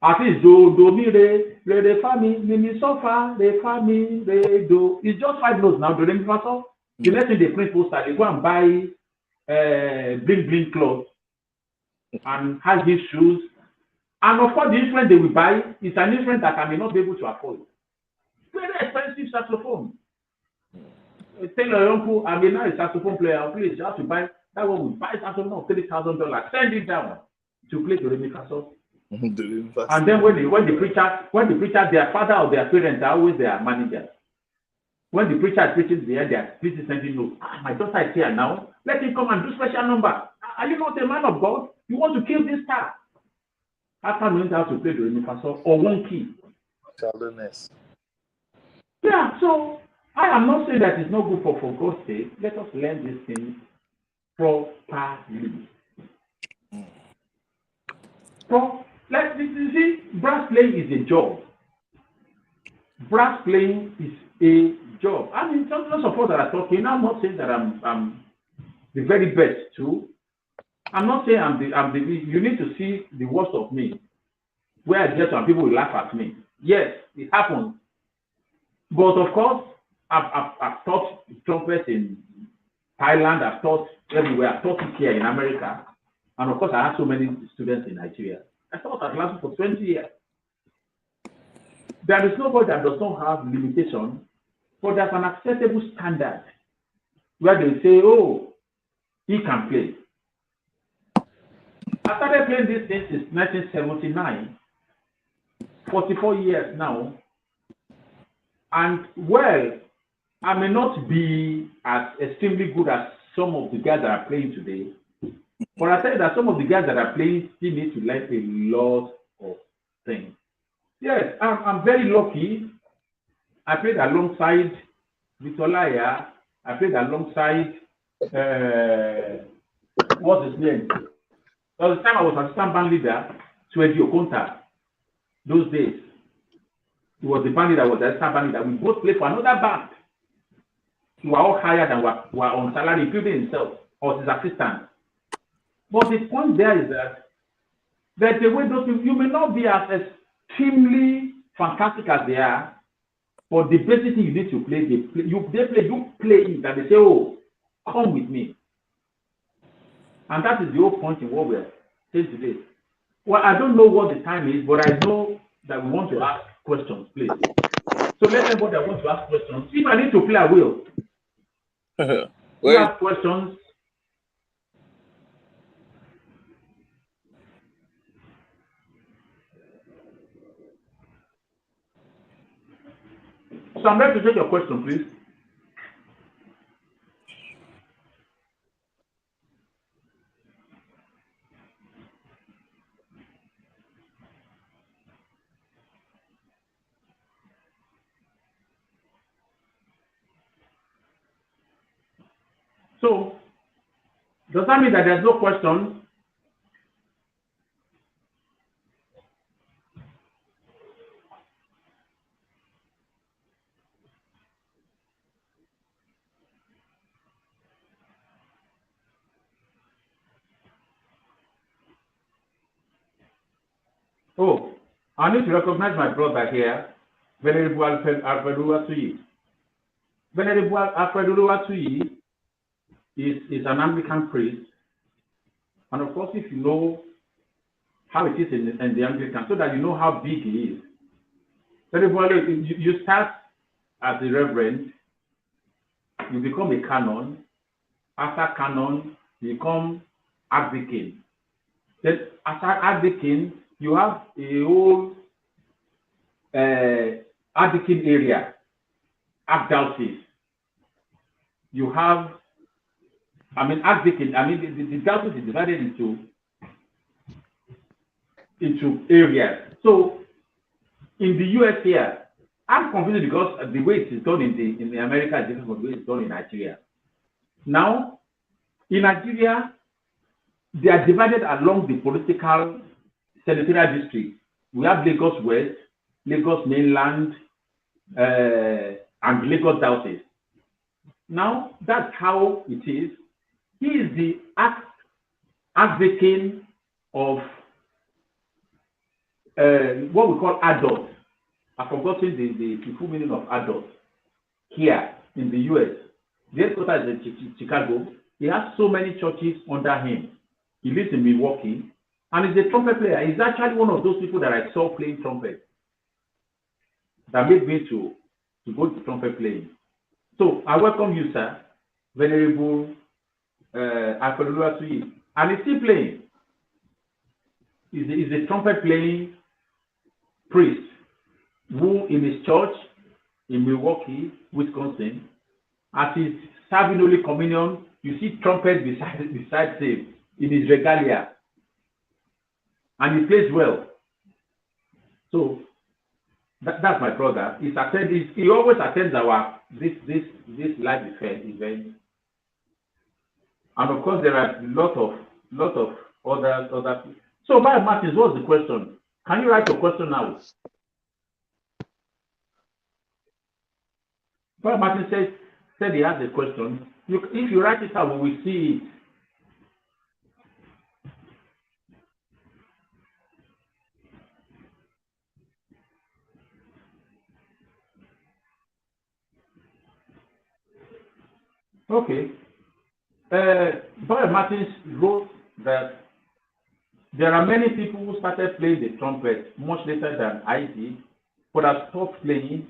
At least do mi re fa mi sol fa mi re do. It's just 5 notes now. Do re mi fa sol. The next thing they print poster, they go and buy bling bling clothes and high heel shoes. And of course, the instrument they will buy is an instrument that I may not be able to afford. Very expensive saxophone. Tell your uncle, I mean, now a saxophone player, please, you have to buy that one. We buy saxophone of $3,000. Send it down to play do re mi fa sol. And then when the preacher, their father or their parents are always their manager. When the preacher is preaching there, they are please sending notes. My daughter is here now. Let him come and do special number. Are you not a man of God? You want to kill this star? After knowing how to play do re mi fa sol or one key. Shallowness. Yeah, so I am not saying that it's not good for God's sake. Let us learn these things properly. Like you see, brass playing is a job. Brass playing is a job. I mean, lots of us that are talking. I'm not saying that I'm the very best too. I'm not saying I'm the. You need to see the worst of me, where I get some people will laugh at me. Yes, it happens. But of course, I've taught trumpet in Thailand. I've taught everywhere. I've taught it here in America, and of course, I have so many students in Nigeria. I taught at last for 20 years. There is nobody that does not have limitation, but there's an acceptable standard where they say, "Oh, he can play." I started playing this thing since 1979, 44 years now. And well, I may not be as extremely good as some of the guys that are playing today, but I tell you that some of the guys that are playing still need to learn a lot of things. Yes, I'm very lucky. I played alongside Vitolaya. I played alongside, what's his name? There was the time I was assistant band leader to Eddie Okonta. Those days, he was the band leader, was the assistant band leader. We both played for another band. We were all hired and were on salary, including himself, or his assistant. But the point there is that there's a way those people, you may not be as extremely fantastic as they are, but the basic thing you need to play, you play it, and they say, "Oh, come with me." And that is the whole point in what we're saying today. Well, I don't know what the time is, but I know that we want to ask questions, please. So let everybody that wants to ask questions. If I need to play, I will. We have questions. So I'm ready to take your question, please. So, does that mean that there's no question? Oh, I need to recognize my brother here, Venerable Alfredo Atuyi. Venerable Alfredo Atuyi is an Anglican priest. And of course, if you know how it is in the Anglican, so that you know how big he is. You start as a reverend, you become a canon. After canon, you become archdeacon. Then after archdeacon, you have a whole archdeacon area, archdiocese. You have, archdeacon. The diocese is divided into areas. So in the US here, I'm confused because the way it is done in the America is different from the way it's done in Nigeria. Now, in Nigeria, they are divided along the political senatorial district. We have Lagos West, Lagos Mainland, and Lagos Diocese. Now, that's how it is. He is the archdeacon of what we call adults. I've forgotten the full meaning of adults here in the US. The headquarters is in Chicago. He has so many churches under him. He lives in Milwaukee, and he's a trumpet player. He's actually one of those people that I saw playing trumpet that made me to go to trumpet playing. So I welcome you, sir, Venerable Alfredo Atuyi. And he's still playing. He's a trumpet playing priest who, in his church in Milwaukee, Wisconsin, as he's serving Holy Communion, you see trumpet beside him in his regalia, and he plays well. So that's my brother. He always attends our this live event, And of course, there are a lot of other. So, Brian Martins, what's the question? Can you write your question now? Brian Martins said he has a question. If you write it out, we will see it. Okay. Brian Martins wrote that there are many people who started playing the trumpet much later than I did, but have stopped playing.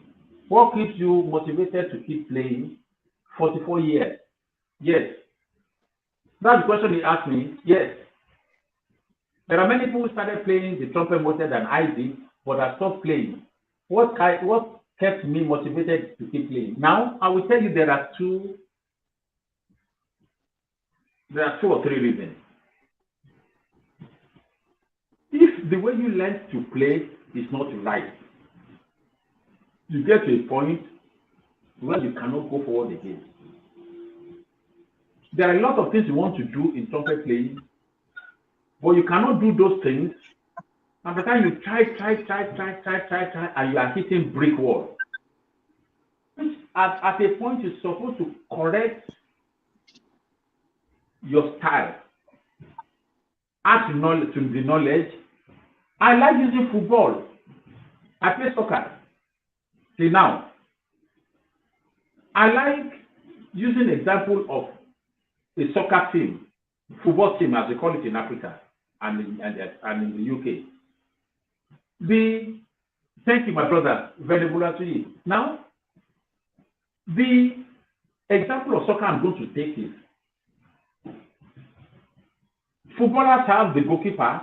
What keeps you motivated to keep playing? 44 years. Yes. That's the question he asked me. Yes. There are many people who started playing the trumpet more than I did, but have stopped playing. What kept me motivated to keep playing? Now, I will tell you there are two or three reasons. If the way you learn to play is not right, you get to a point where you cannot go forward again. There are a lot of things you want to do in trumpet playing, but you cannot do those things. And by the time you try, and you are hitting brick wall. Which at a point you're supposed to correct your style, add to the knowledge. I like using football. I play soccer till now. I like using example of a soccer team, football team as they call it in Africa and in the UK. Thank you, my brother, very good to you. Now, the example of soccer I'm going to take is footballers have the goalkeeper,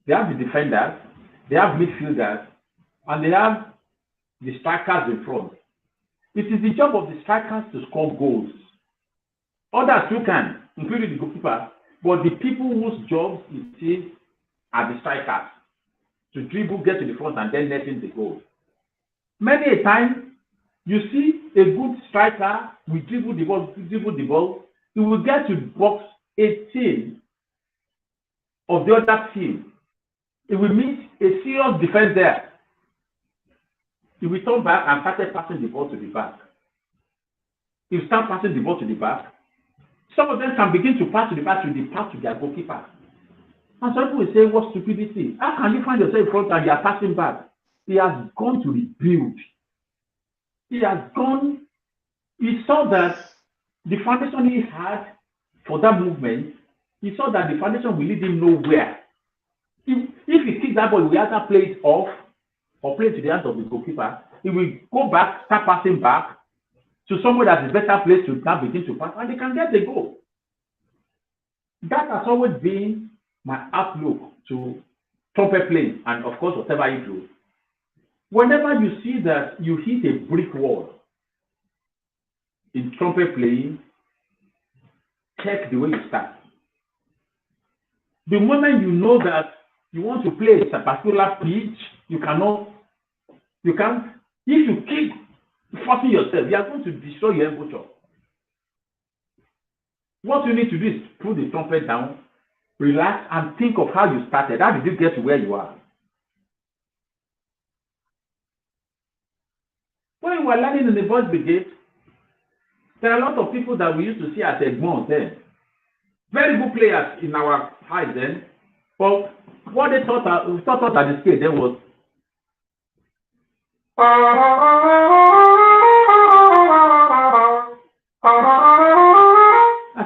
they have the defenders, they have midfielders, and they have the strikers in front. It is the job of the strikers to score goals. Others too can, including the goalkeeper, but the people whose jobs it is are the strikers to dribble, get to the front, and then net in the goal. Many a time, you see a good striker will dribble the ball, he will get to box 18 of the other team. He will meet a serious defense there. He will turn back and start passing the ball to the back. He will start passing the ball to the back. Some of them can begin to pass to the back, to their goalkeeper. And some people will say, what stupidity? How can you find yourself in front and you are passing back? He has gone to rebuild. He saw that the foundation he had for that movement, he saw that the foundation will lead him nowhere. If he kicks that ball, he will either play it off or play it to the hands of the goalkeeper. He will go back, start passing back to somewhere that is better placed to now begin to pass, and they can get the goal. That has always been my outlook to trumpet playing, and of course, whatever you do. Whenever you see that you hit a brick wall in trumpet playing, check the way you start. The moment you know that you want to play a particular pitch, you can't. If you keep forcing yourself, you are going to destroy your embouchure. What you need to do is put the trumpet down, relax, and think of how you started. How did you get to where you are? When we were learning in the voice brigade, there are a lot of people that we used to see as Egmont then. Very good players in our height then. But what they taught us at the scale then was I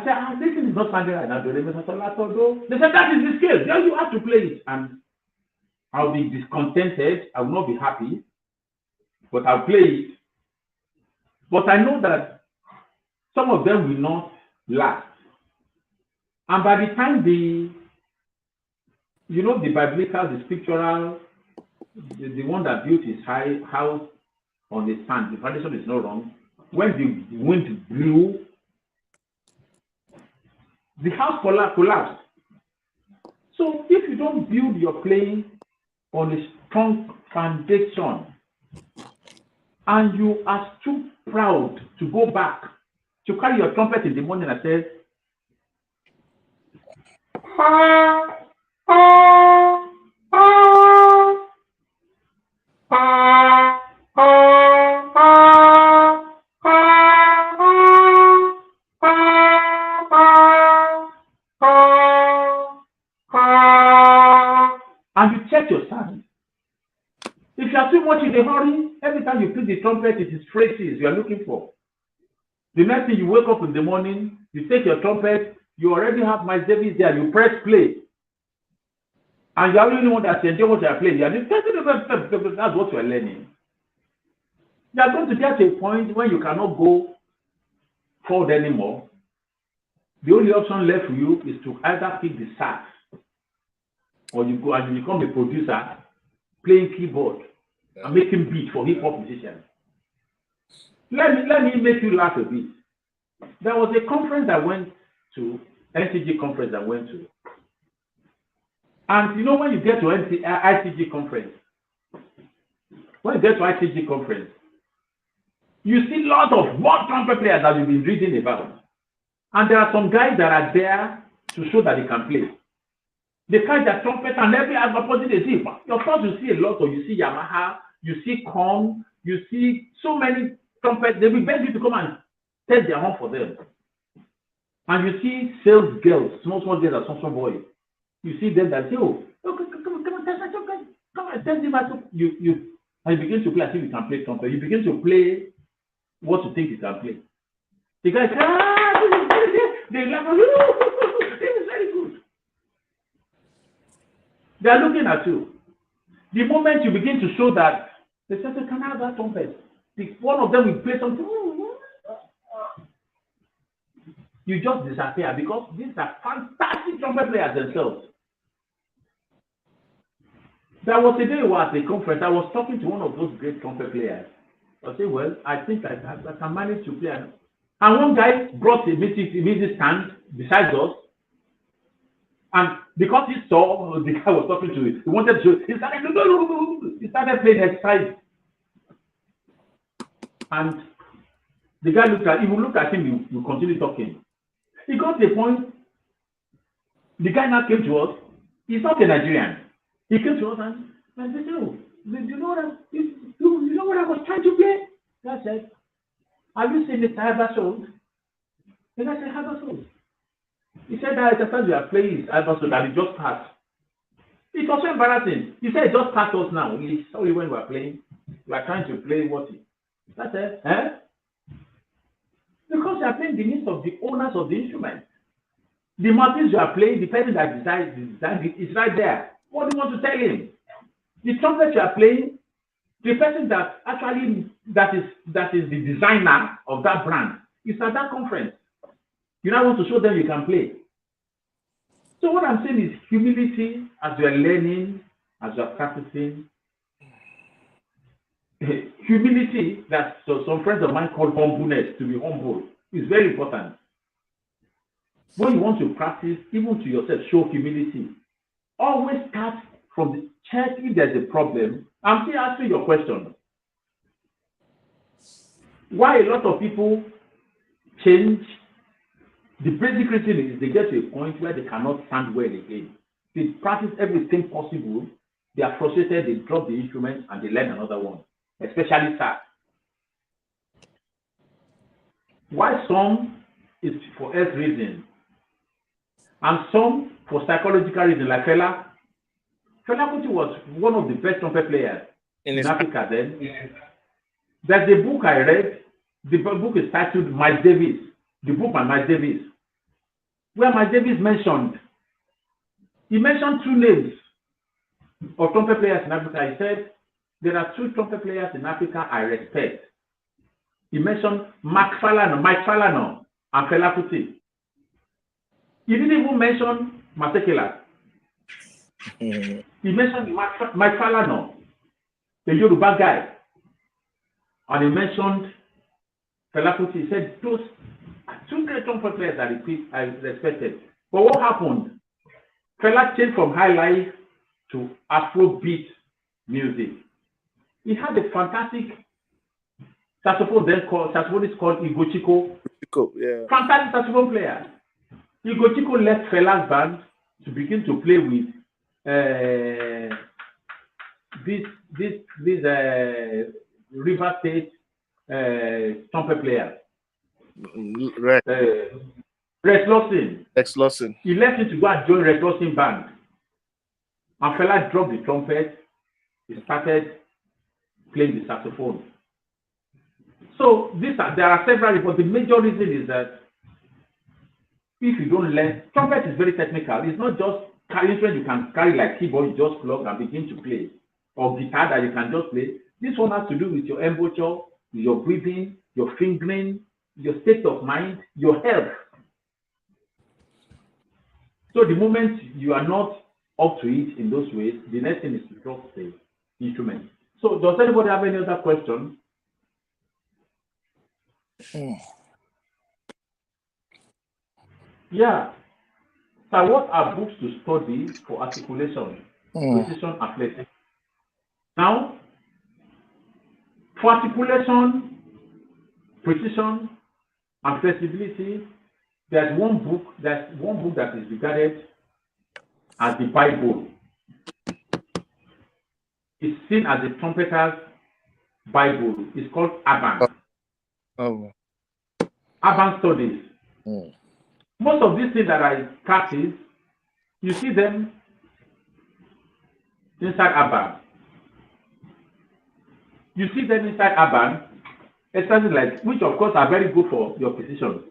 said, this is not sounding right now. They said, that is the scale. Then you have to play it. And I'll be discontented. I will not be happy. But I'll play it. But I know that some of them will not last. And by the time the biblical, the scriptural, the one that built his house on the sand, the foundation is not wrong. When the wind blew, the house collapsed. So if you don't build your playing on a strong foundation, and you are too proud to go back to carry your trumpet in the morning and say, And you check your sound. If you are too much in a hurry, every time you play the trumpet, it is phrases you are looking for. The next thing you wake up in the morning, you take your trumpet, you already have my Davis there, you press play. And you are the only one that enjoy what you are playing. That's what you are learning. You are going to get to a point where you cannot go forward anymore. The only option left for you is to either pick the sax, or you go and you become a producer playing keyboard and making beats for hip hop musicians. Let me make you laugh a bit. There was a conference I went to, NCG conference I went to. And you know, when you get to ICG conference, you see lots of more trumpet players that you've been reading about. And there are some guys that are there to show that they can play. They carry their trumpet and every opposite they see. Of course, you see a lot of, you see Yamaha, you see Korn, you see so many trumpets. They will beg you to come and test their horn for them. And you see sales girls, small girls and small boys. You see them that say, oh, come on, test my trumpet. Come on, test my trumpet. And you begin to play as if you can play trumpet. You begin to play what you think you can play. The guys say, they laugh, this is very good. They are looking at you. The moment you begin to show that, they say, can I have that trumpet? One of them will play something. You just disappear because these are fantastic trumpet players themselves. There was a day at the conference, I was talking to one of those great trumpet players. I said, well, I think I can manage to play. And one guy brought a music stand beside us. And because he saw the guy was talking to him, he wanted to show, he started playing exercise. And the guy looked at him, he looked at him, he continued talking. He got to the point, the guy now came to us, he's not a Nigerian. He came to us and said, oh, you know what I was trying to play? I said, have you seen Mr. Iverson? And I said, Iverson. He said that the time we are playing is Iverson and he just passed. It was so embarrassing. He said, just passed us now. He's sorry when we are playing. We are trying to play what he. I said, because you are playing the midst of the owners of the instrument. The mouthpiece you are playing, the person that designed it is right there. What do you want to tell him? The trumpet you are playing, the person that actually that is the designer of that brand is at that conference. You now want to show them you can play. So what I'm saying is humility as you are learning, as you are practicing. Humility that some friends of mine call humbleness, to be humble, is very important. When you want to practice, even to yourself, show humility. Always start from the check if there's a problem. I'm still answering your question. Why a lot of people change, the basic reason is they get to a point where they cannot stand well again. They practice everything possible, they are frustrated, they drop the instrument and they learn another one, especially sax. Why some is for health reasons, and some for psychological reasons, like Fela. Fela Kuti was one of the best trumpet players in Africa then. There's a book I read. The book is titled Miles Davis, the book by Miles Davis, where Miles Davis mentioned two names of trumpet players in Africa. He said, there are two trumpet players in Africa I respect. He mentioned Mike Falana and Fela Kuti. He didn't even mention Masekela. He mentioned Mike Falana, the Yoruba guy. And he mentioned Fela Kuti. He said, those are two great trumpet players that I respected. But what happened? Fela changed from high life to Afrobeat music. He had a fantastic saxophonist called Igochiko. Yeah. Fantastic saxophone player. Igochiko left Fela's band to begin to play with this River State trumpet player. Rex Lawson. He left him to go and join Rex Lawson band. And fella dropped the trumpet. He started playing the saxophone. So there are several, but the major reason is that if you don't learn, trumpet is very technical. It's not just instrument you can carry like keyboard, you just plug and begin to play, or guitar that you can just play. This one has to do with your embouchure, your breathing, your fingering, your state of mind, your health. So the moment you are not up to it in those ways, the next thing is to drop the instrument. So does anybody have any other question? Yeah. So what are books to study for articulation, precision, and flexibility? Now, for articulation, precision, and flexibility, there's one book that is regarded as the Bible. It's seen as the trumpeter's Bible. It's called Aban. Aban studies. Most of these things that I practice, you see them inside Aban. You see them inside Aban, especially like, which of course are very good for your precision.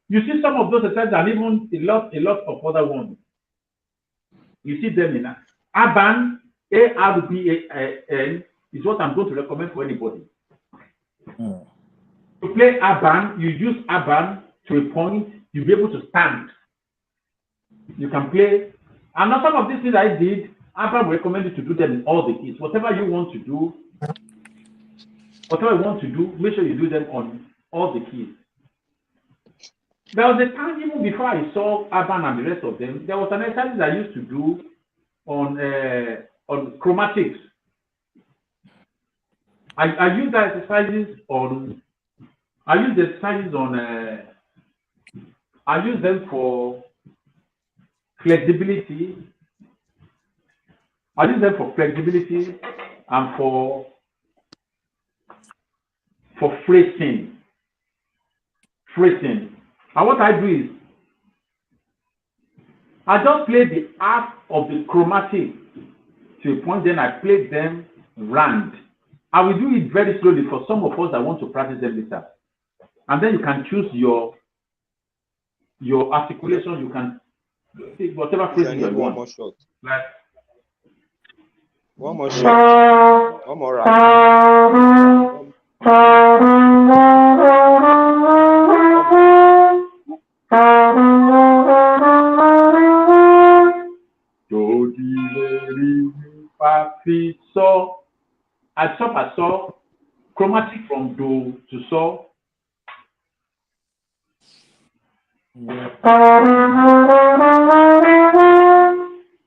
You see some of those exercises and even a lot of other ones. You see them in Aban, A-R-B-A-N is what I'm going to recommend for anybody. To play Aban, you use Aban to a point, you'll be able to stand. You can play. And now some of these things I did, Aban will recommend you to do them in all the keys. Whatever you want to do, make sure you do them on all the keys. There was a time, even before I saw Aban and the rest of them, there was an exercise I used to do on chromatics. I use the exercises on. I use them for flexibility. I use them for flexibility and for phrasing. And what I do is, I just play the half of the chromatic to a point, then I play them round. I will do it very slowly for some of us that want to practice them later. And then you can choose your articulation. You can take whatever phrase you want. One more shot. One more round. Do, di, re, fa, fi, so. I stop at so. Chromatic from do to so.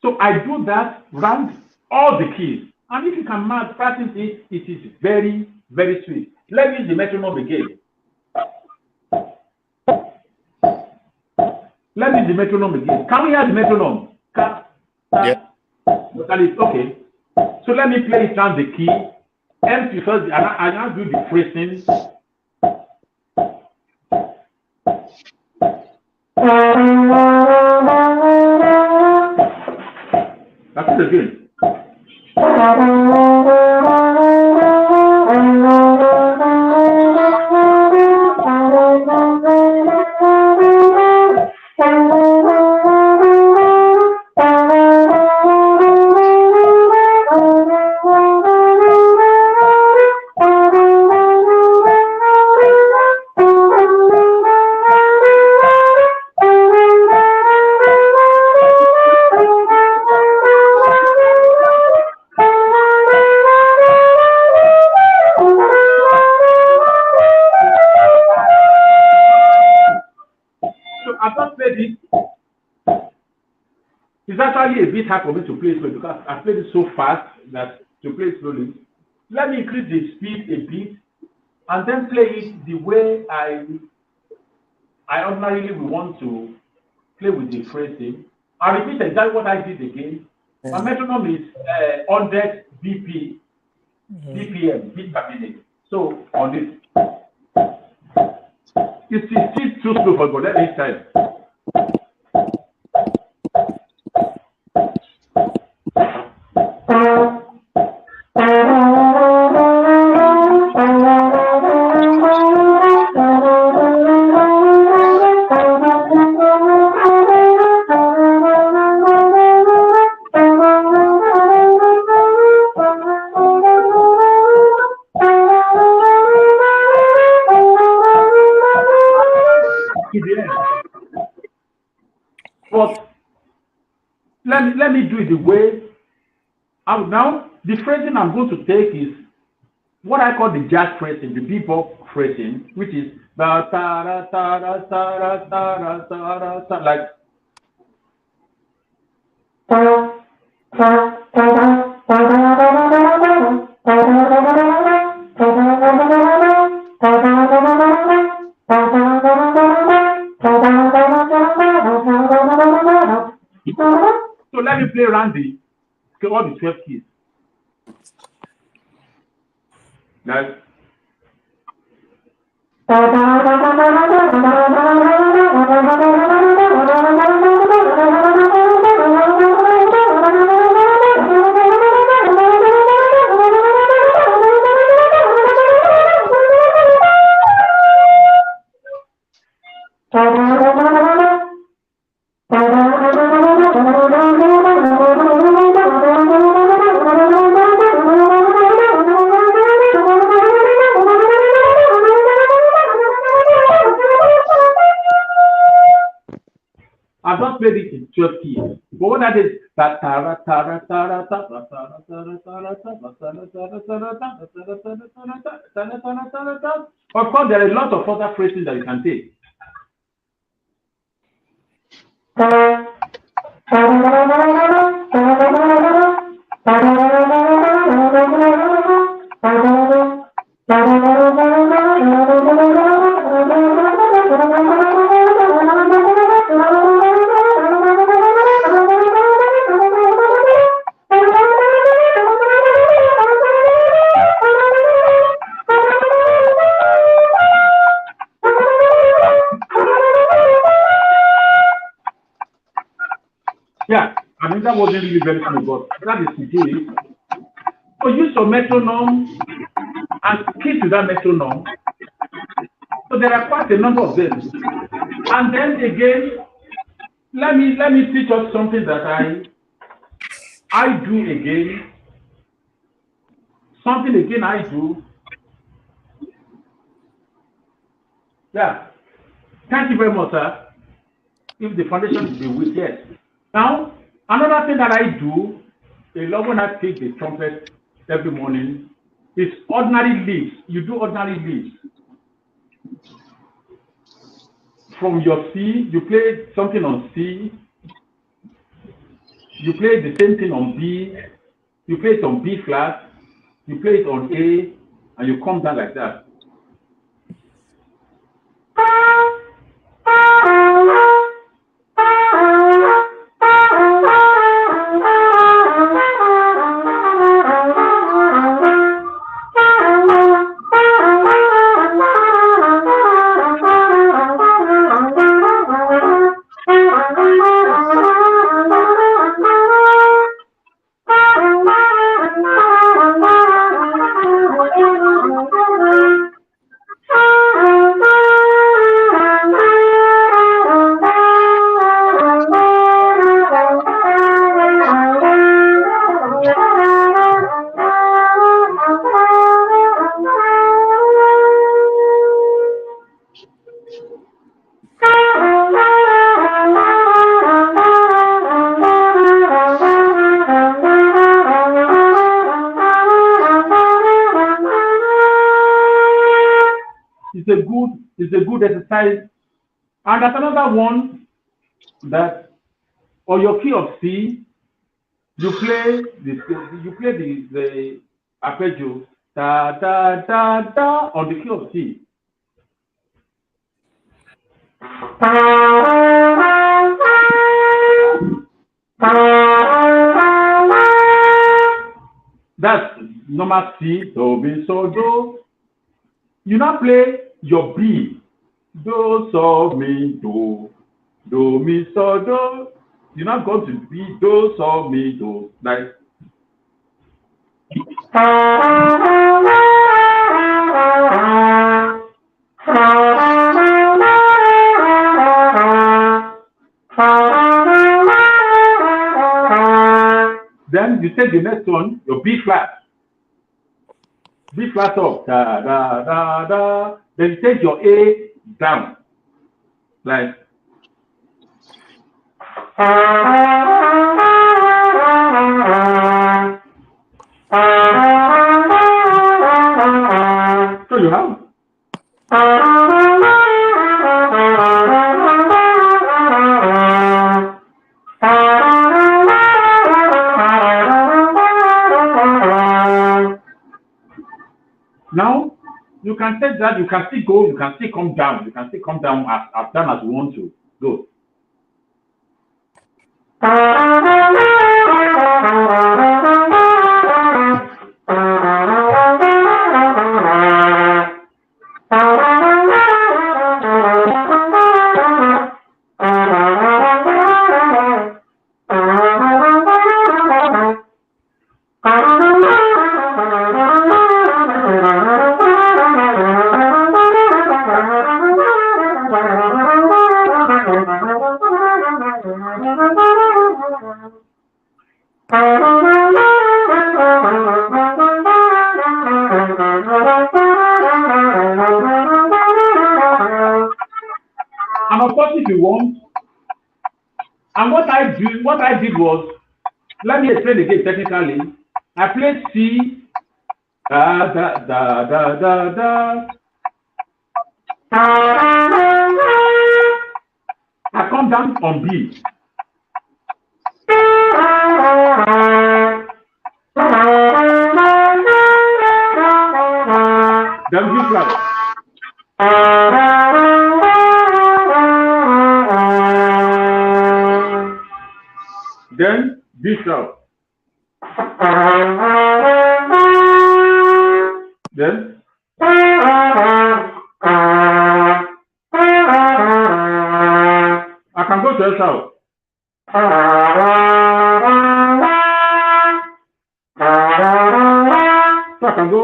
So I do that round all the keys. And if you can practice it, it is very, very sweet. Let me use the metronome again. Let me use the metronome again. Can we hear the metronome? Yeah. Okay. So let me play it down the key. Empty first, and I now do the phrasing. That's it again. bit hard for me to play slowly because I played it so fast that to play slowly. Let me increase the speed a bit and then play it the way I ordinarily would want to play with the phrasing. I repeat exactly what I did again. My metronome is 100 BPM, beat per minute. So on this, it's still too slow for God. Let me try it. But let me do it the way now. The phrasing I'm going to take is what I call the jazz phrasing, the bebop phrasing, which is like so let me play around all the 12 keys. Now, I've not played it in 12 keys, but what that is that of course there are a lot of other phrases that you can take. Yeah, I mean that wasn't really very smooth, but that is it. So use your metronome and keep to that metronome. So there are quite a number of them. And then again, let me teach us something that I do again. Something again I do. Yeah. Thank you very much, sir. If the foundation is weak, yes. Now, another thing that I do, a lot when I take the trumpet every morning, is ordinary leaves. You do ordinary leaves. From your C, you play something on C, you play the same thing on B, you play it on B flat, you play it on A, and you come down like that. It's a good exercise. And that's another one that on your key of C, You play the arpeggio da da da da on the key of C. That's normal C, do, mi, so, do. You now play your B. Do, so, mi, do. Do, mi, so, do. You now go to B, do, so, mi, do. Like. Then you take the next one, your B flat. B flat up, da da da da. Then you take your A down, like. So you have. Now, you can take that, you can still go, you can still come down, you can still come down as down as you want to. Go. And of course, if you want, and what I did was, let me explain again technically. I played C, da da da da da da. I come down on B. Then B flat. Then B sharp. Then I can go to S sharp. So I can go.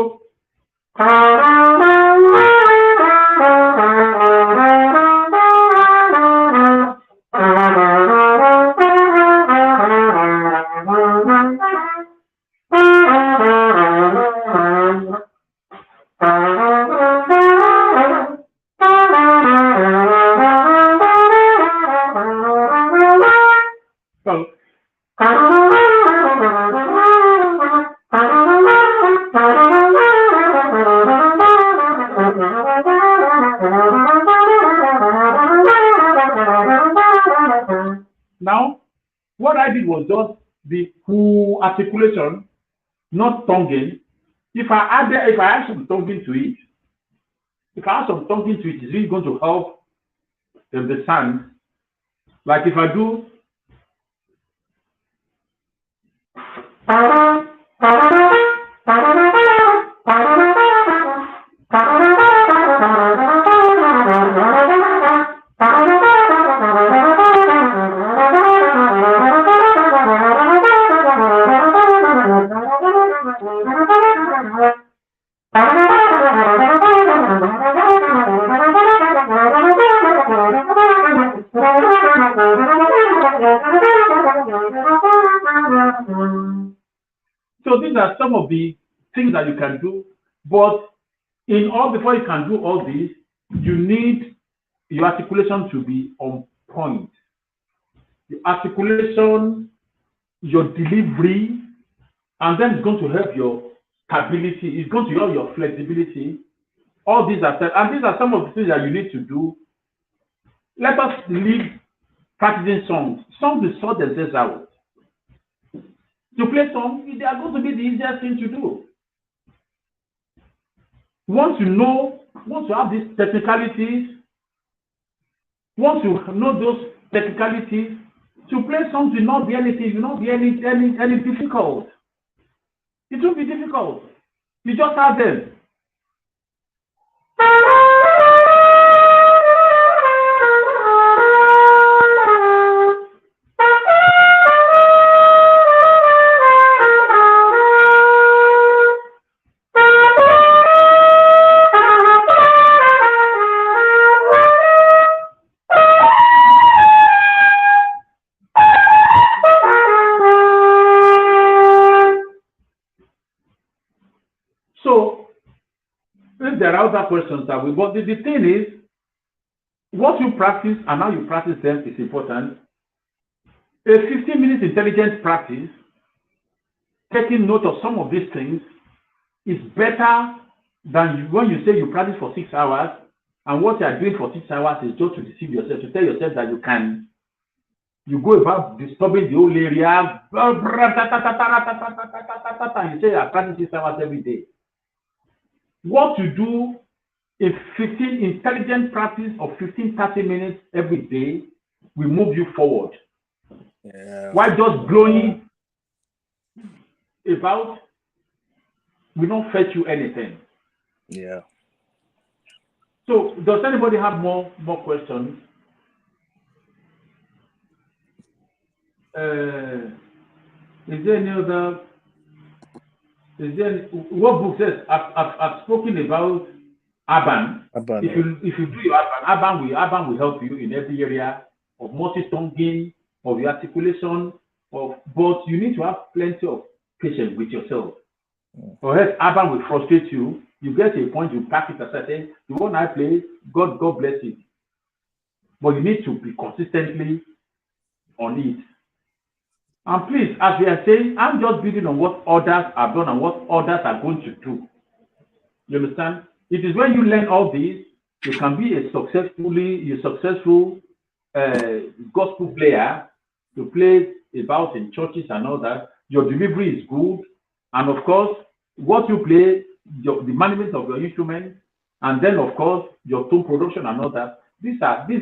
Now, what I did was just the who articulation, not tonguing. If I add some tonguing to it, it's really going to help the sound. Like if I do. So these are some of the things that you can do, but before you can do all this, you need your articulation to be on point. Your articulation, your delivery, and then it's going to help your stability. It's going to help your flexibility. All these are and these are some of the things that you need to do. Let us leave practicing songs. Songs will sort themselves out. to play songs, they are going to be the easiest thing to do. Once you have these technicalities, once you know those technicalities, to play songs will not be anything, will not be any difficult. It won't be difficult. You just have them. So, if there are other questions that but the thing is, what you practice and how you practice them is important. A 15-minute intelligent practice, taking note of some of these things, is better than when you say you practice for 6 hours, and what you are doing for 6 hours is just to deceive yourself, to tell yourself that you go about disturbing the whole area, and you say you are practicing 6 hours every day. What you do in 15 intelligent practice of 15-30 minutes every day will move you forward. Yeah. Why just blowing about will not fetch you anything. Yeah. So, does anybody have more questions? Is there any other? What book says? I've spoken about Aban. If you do your Aban will help you in every area of multi-tonguing, of your articulation, but you need to have plenty of patience with yourself. Or else Aban will frustrate you. You get to a point, you pack it aside, say, the one I play, God bless it. But you need to be consistently on it. And please, as we are saying, I'm just building on what others have done and what others are going to do. You understand? It is when you learn all this, you can be a successful gospel player to play about in churches and all that. Your delivery is good. And of course, what you play, the management of your instrument, and then of course, your tone production and all that. This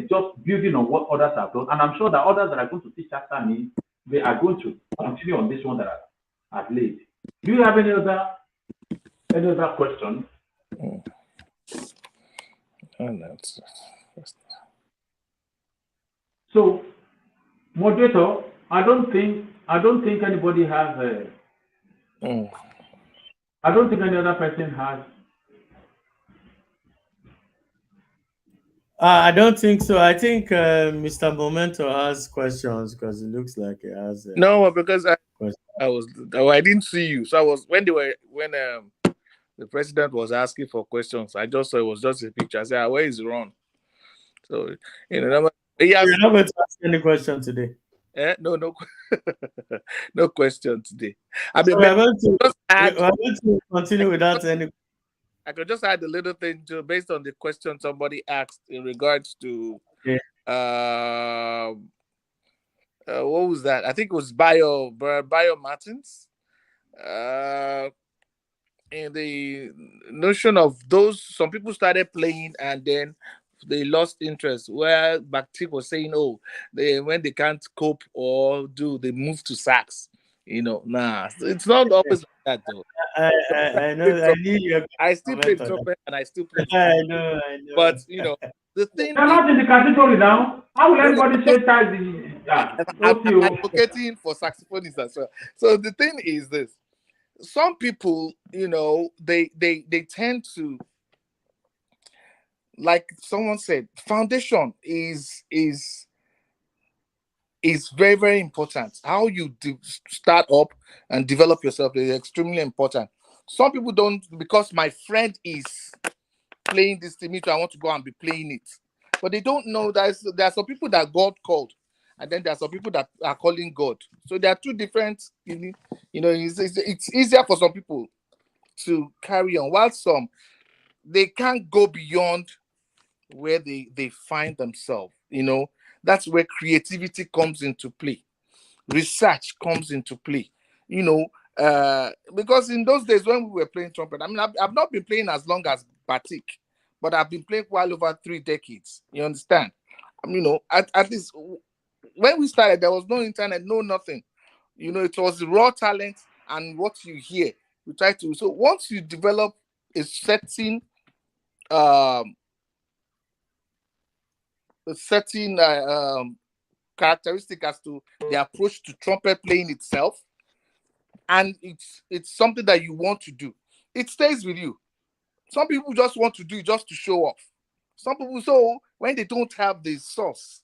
just building on what others have done. And I'm sure that others that are going to teach after me, they are going to continue on this one that I've laid. Do you have any other question? So, moderator, I don't think anybody has I don't think any other person has. I don't think so. I think Mr. Momento has questions because it looks like he has. No, because I didn't see you. So I was when the president was asking for questions, I just saw it was just a picture. I said, "Where is Ron?" So You're not going to ask any question today. No, no question today. I mean, So we're going to continue without any. I could just add a little thing too, based on the question somebody asked in regards to what was that? I think it was Bio Martins. And the notion of some people started playing and then they lost interest. Where Baktik was saying, when they can't cope or they move to sax. Nah, it's not always like that though. I know. I need your. I still play trumpet and I still play. I know. But the thing. You're not in the category now. How will anybody say that? I'm advocating for saxophonists as well. So the thing is this: some people, they tend to, like someone said, foundation is very, very important. How you start up and develop yourself is extremely important. Some people don't, because my friend is playing this to me, so I want to go and be playing it. But they don't know that there are some people that God called, and then there are some people that are calling God. So there are two different, it's easier for some people to carry on, while some, they can't go beyond where they find themselves. That's where creativity comes into play. Research comes into play. you know, because in those days when we were playing trumpet, I mean, I've not been playing as long as Batik, but I've been playing well over 3 decades. You understand? You know, at least when we started, there was no internet, no nothing. You know, it was raw talent and what you hear. You try to. So once you develop a certain um a certain characteristic as to the approach to trumpet playing itself, and it's something that you want to do, it stays with you. Some people just want to do it just to show off. Some people, so when they don't have the source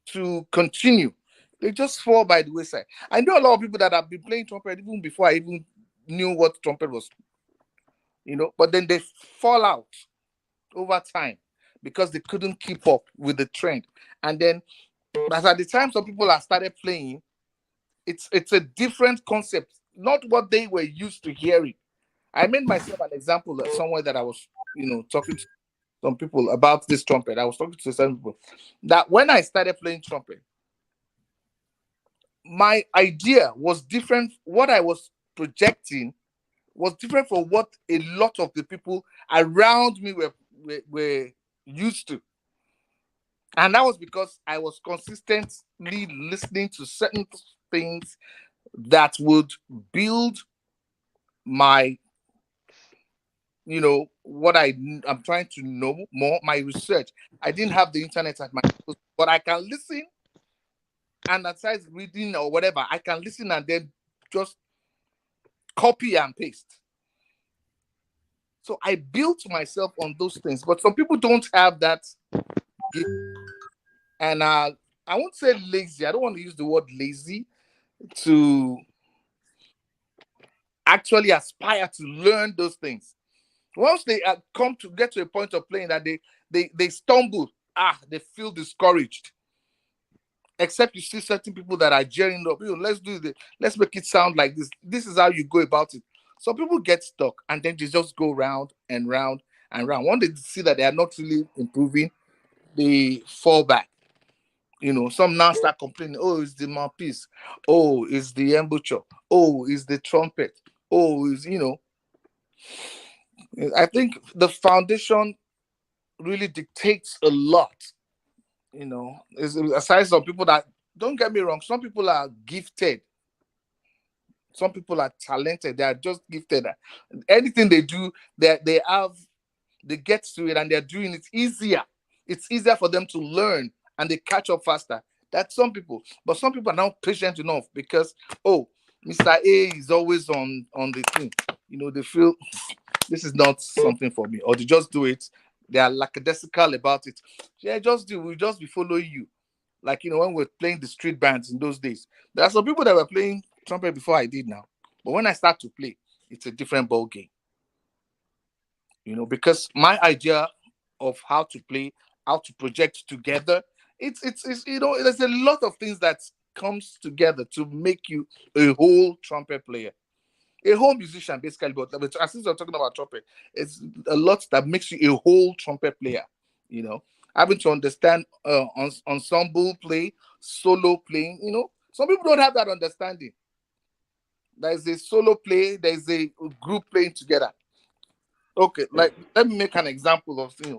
to continue, they just fall by the wayside. I know a lot of people that have been playing trumpet even before I even knew what trumpet was, you know, but then they fall out over time because they couldn't keep up with the trend. And then, as at the time some people have started playing, it's a different concept, not what they were used to hearing. I made myself an example somewhere that I was, you know, talking to some people about this trumpet. I was talking to some people that when I started playing trumpet, my idea was different. What I was projecting was different from what a lot of the people around me were used to. And that was because I was consistently listening to certain things that would build my, you know, what I'm trying to know more, my research. I didn't have the internet at my disposal, but I can listen, and aside reading or whatever, I can listen and then just copy and paste. So I built myself on those things, but some people don't have that gift. And I won't say lazy. I don't want to use the word lazy to actually aspire to learn those things. Once they come to get to a point of playing that they stumble, they feel discouraged. Except you see certain people that are gearing up, let's do this, let's make it sound like this. This is how you go about it. Some people get stuck and then they just go round and round and round. When they see that they are not really improving, they fall back. Some now start complaining, oh, it's the mouthpiece, oh, it's the embouchure, oh, it's the trumpet, oh, it's I think the foundation really dictates a lot. Aside some people that, don't get me wrong, some people are gifted, some people are talented, they are just gifted. Anything they do, they get to it and they're doing it easier. It's easier for them to learn and they catch up faster. That's some people. But some people are not patient enough because, oh, Mr. A is always on the thing. They feel this is not something for me, or they just do it. They are lackadaisical about it. Yeah, just do. We'll just be following you. Like, when we're playing the street bands in those days. There are some people that were playing trumpet before I did now. But when I start to play, it's a different ball game. Because my idea of how to play, how to project together, it's there's a lot of things that comes together to make you a whole trumpet player, a whole musician, basically. But since I'm talking about trumpet, it's a lot that makes you a whole trumpet player. Having to understand ensemble play, solo playing. Some people don't have that understanding. There's a solo play, there's a group playing together. Okay, like let me make an example of uh,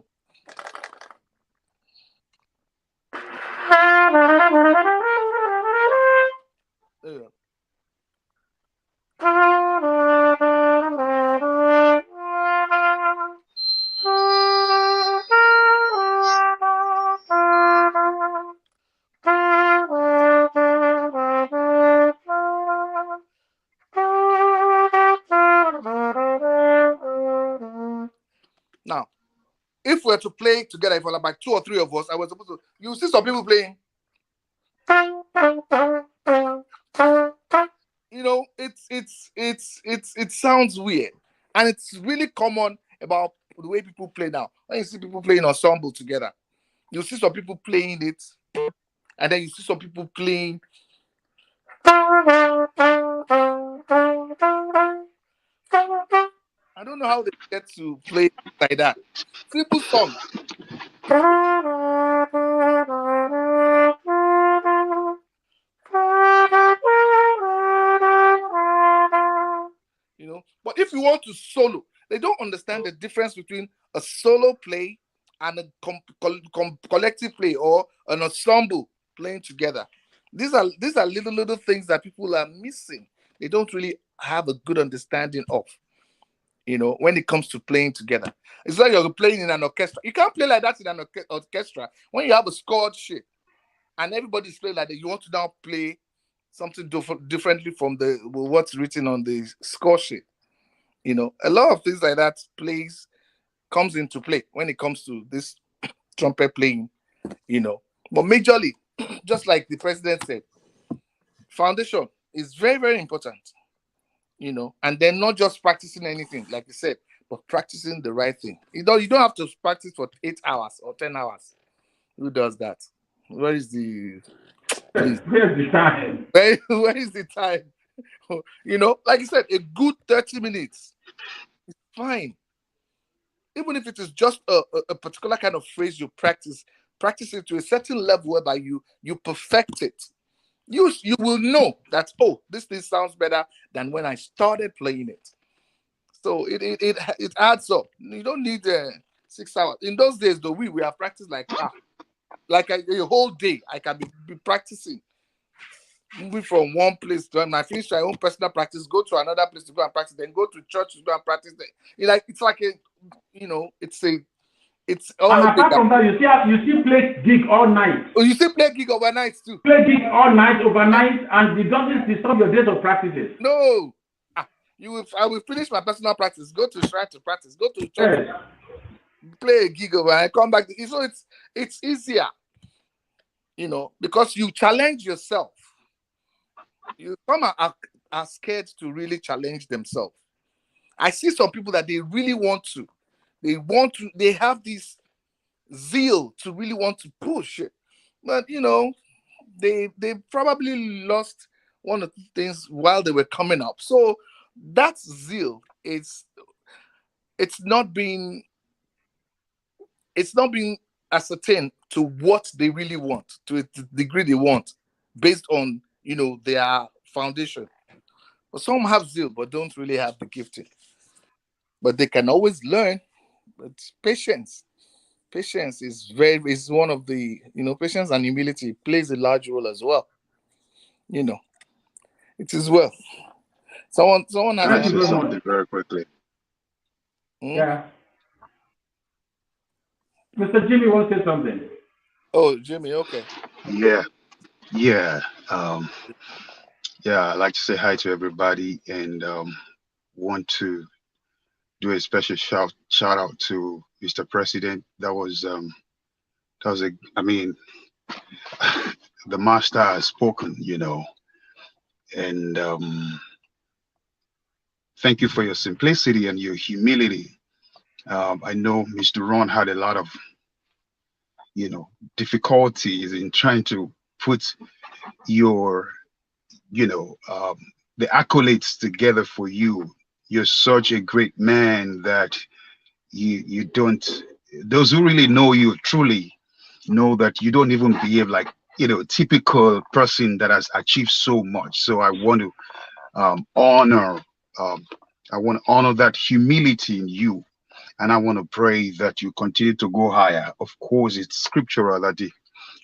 now, if we're to play together, if we're like 2 or 3 of us, I was supposed to. You see some people playing. It sounds weird, and it's really common about the way people play now. When you see people playing ensemble together, you see some people playing it, and then you see some people playing. I don't know how they get to play like that. Simple song. But if you want to solo, they don't understand the difference between a solo play and a collective play, or an ensemble playing together. These are little things that people are missing. They don't really have a good understanding of, when it comes to playing together. It's like you're playing in an orchestra. You can't play like that in an orchestra. When you have a scored sheet and everybody's playing like that, you want to now play something differently from what's written on the score sheet. A lot of things like that comes into play when it comes to this trumpet playing, But majorly, just like the president said, foundation is very, very important, and then not just practicing anything, like you said, but practicing the right thing. You don't have to practice for 8 hours or 10 hours. Who does that? Where is the please? Where's the time? Where is the time? Like you said, a good 30 minutes is fine. Even if it is just a particular kind of phrase you practice it to a certain level whereby you perfect it. You will know that, oh, this thing sounds better than when I started playing it. So it adds up. You don't need 6 hours. In those days, though, we have practiced like a whole day. I can be practicing, moving from one place to another. I finish my own personal practice, go to another place to go and practice, then go to church to go and practice. It's like it's all. And apart from that, you still play gig all night. Oh, you still play gig overnight too? Play gig all night, overnight, and it doesn't disturb your days of practices. No. I will finish my personal practice, go to shrine to practice, go to church, play a gig overnight, come back. So it's easier, because you challenge yourself. Some are scared to really challenge themselves. I see some people that they really want to. They have this zeal to really want to push it. But, they probably lost one of the things while they were coming up. So that zeal it's not being ascertained to what they really want, to the degree they want, based on, their foundation. But some have zeal but don't really have the gifting. But they can always learn. But patience is one of the, patience and humility plays a large role as well. It is well. Someone Can I say something very quickly? Yeah. Mr. Jimmy wants to say something. Oh, Jimmy, okay. Yeah. I'd like to say hi to everybody, and want to do a special shout out to Mr. President. That was the master has spoken, and thank you for your simplicity and your humility. I know Mr. Ron had a lot of, difficulties in trying to put your, the accolades together for you. You're such a great man that you don't, those who really know you truly know that you don't even behave like, typical person that has achieved so much. So I want to honor that humility in you. And I want to pray that you continue to go higher. Of course, it's scriptural that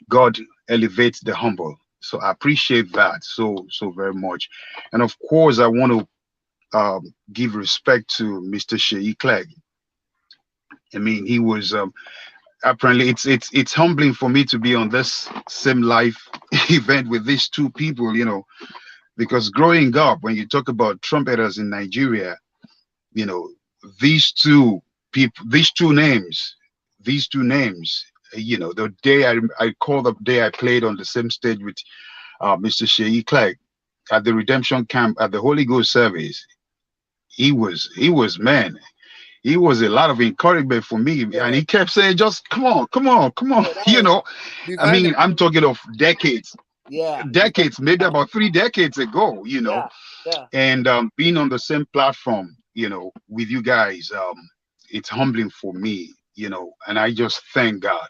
God elevates the humble. So I appreciate that so very much. And of course, I want to give respect to Mr. Sheyi Clegg. I mean, he was apparently it's humbling for me to be on this same live event with these two people, because growing up, when you talk about trumpeters in Nigeria, these two names, the day I call the day I played on the same stage with Mr. Sheyi Clegg at the redemption camp at the Holy Ghost service. He was a lot of encouragement for me. Yeah. And he kept saying, just come on. Yeah, I'm talking of decades. Yeah. Decades, maybe about 3 decades ago, Yeah. And being on the same platform, with you guys, it's humbling for me, and I just thank God.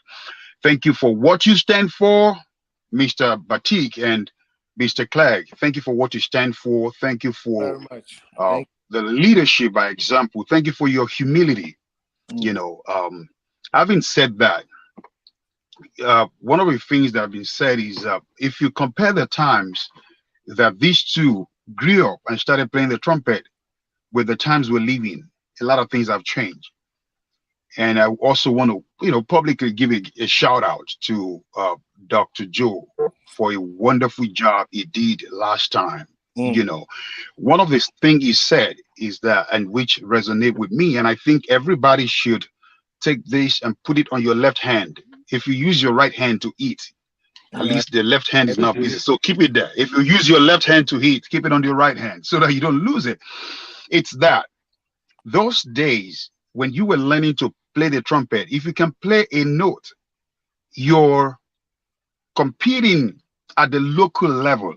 Thank you for what you stand for, Mr. Batik and Mr. Clegg. Thank you for what you stand for. Thank you for very much. the leadership by example. Thank you for your humility. Having said that, one of the things that have been said is if you compare the times that these two grew up and started playing the trumpet with the times we're living, a lot of things have changed. And I also want to, publicly give a shout out to Dr. Joe for a wonderful job he did last time. One of the things he said is that, and which resonate with me, and I think everybody should take this and put it on your left hand. If you use your right hand to eat, at least the left hand is not busy. So keep it there. If you use your left hand to eat, keep it on your right hand so that you don't lose it. It's that those days when you were learning to play the trumpet, if you can play a note, you're competing at the local level.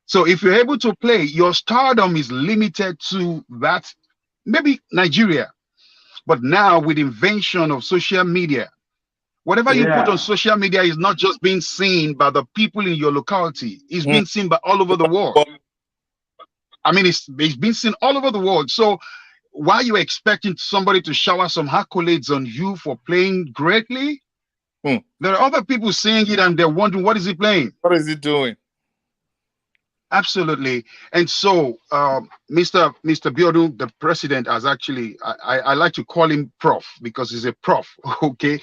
So if you're able to play, your stardom is limited to that, maybe Nigeria. But now with invention of social media, whatever you put on social media is not just being seen by the people in your locality, it's being seen by all over the world. I mean, it's been seen all over the world. So why are you expecting somebody to shower some accolades on you for playing greatly? There are other people seeing it and they're wondering, what is he playing? What is he doing? Absolutely. And so Mr. Biodun, the president, has actually, I like to call him Prof because he's a prof, okay?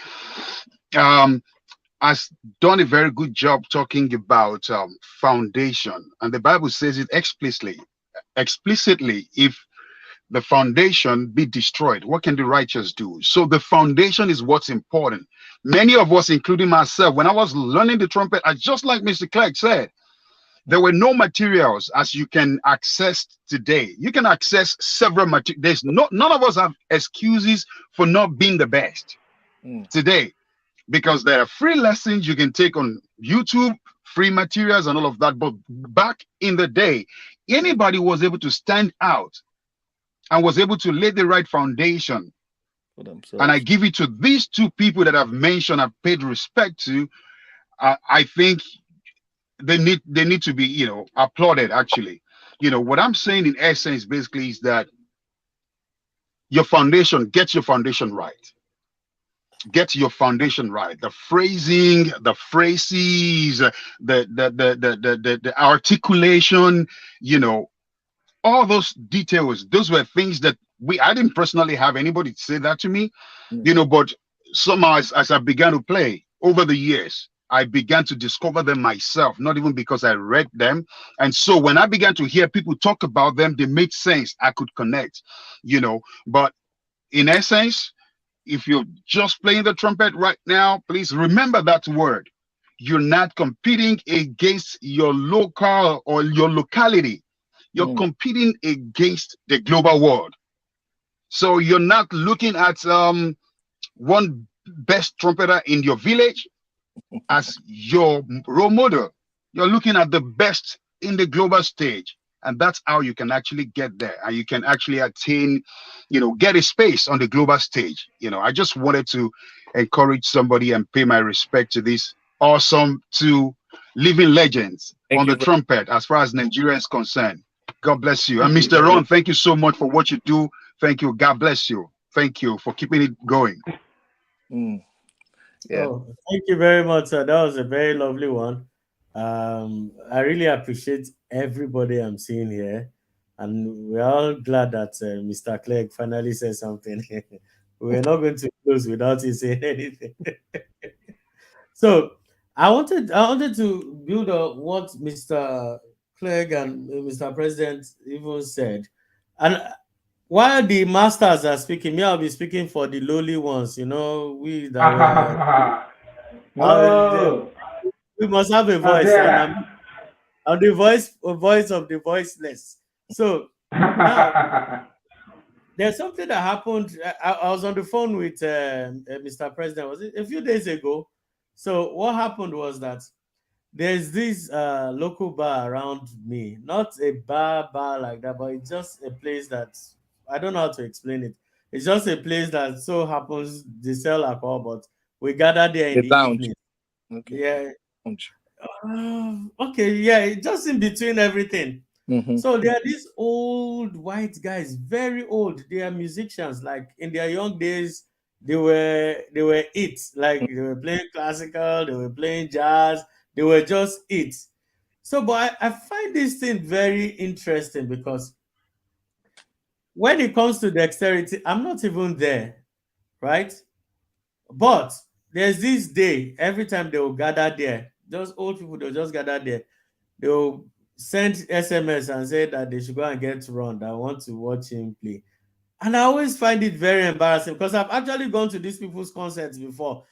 Has done a very good job talking about foundation. And the Bible says it explicitly, if the foundation be destroyed, what can the righteous do? So the foundation is what's important. Many of us, including myself, when I was learning the trumpet, just like Mr. Clegg said, there were no materials as you can access today. You can access several materials. None of us have excuses for not being the best today, because there are free lessons you can take on YouTube, free materials and all of that. But back in the day, anybody was able to stand out and was able to lay the right foundation. And I give it to these two people that I've mentioned, I've paid respect to. I think they need to be, applauded, actually. What I'm saying in essence basically is that your foundation, get your foundation right. Get your foundation right. The phrasing, the phrases, the articulation, all those details, those were things that I didn't personally have anybody say that to me, but somehow as I began to play over the years, I began to discover them myself, not even because I read them. And so when I began to hear people talk about them, they made sense. I could connect, but in essence, if you're just playing the trumpet right now, please remember that word. You're not competing against your local or your locality. You're competing against the global world. So you're not looking at one best trumpeter in your village as your role model. You're looking at the best in the global stage. And that's how you can actually get there. And you can actually attain, get a space on the global stage. I just wanted to encourage somebody and pay my respect to these awesome two living legends on the trumpet as far as Nigeria is concerned. God bless you. And Mr. Ron, thank you so much for what you do. Thank you. God bless you. Thank you for keeping it going. Yeah. Oh, thank you very much, sir. That was a very lovely one. I really appreciate everybody I'm seeing here. And we're all glad that Mr. Clegg finally said something. We're not going to close without you saying anything. So I wanted to build on what Mr. Clegg and Mr. President even said. And while the masters are speaking, me, I'll be speaking for the lowly ones, we that were we must have a voice, and I'm the voice of the voiceless. So now there's something that happened. I was on the phone with Mr. President, was it a few days ago? So what happened was that there's this local bar around me, not a bar like that, but it's just a place that I don't know how to explain it. It's just a place that so happens they sell alcohol, but we gather there in the evening. Okay. Yeah. Okay, yeah, just in between everything. Mm-hmm. So there are these old white guys, very old. They are musicians. Like in their young days, they were it. Like they were playing classical, they were playing jazz, they were just it. So, but I find this thing very interesting because when it comes to dexterity, I'm not even there, right? But there's this day, every time they will gather there, those old people, they'll just gather there. They'll send SMS and say that they should go and get run. That I want to watch him play. And I always find it very embarrassing because I've actually gone to these people's concerts before.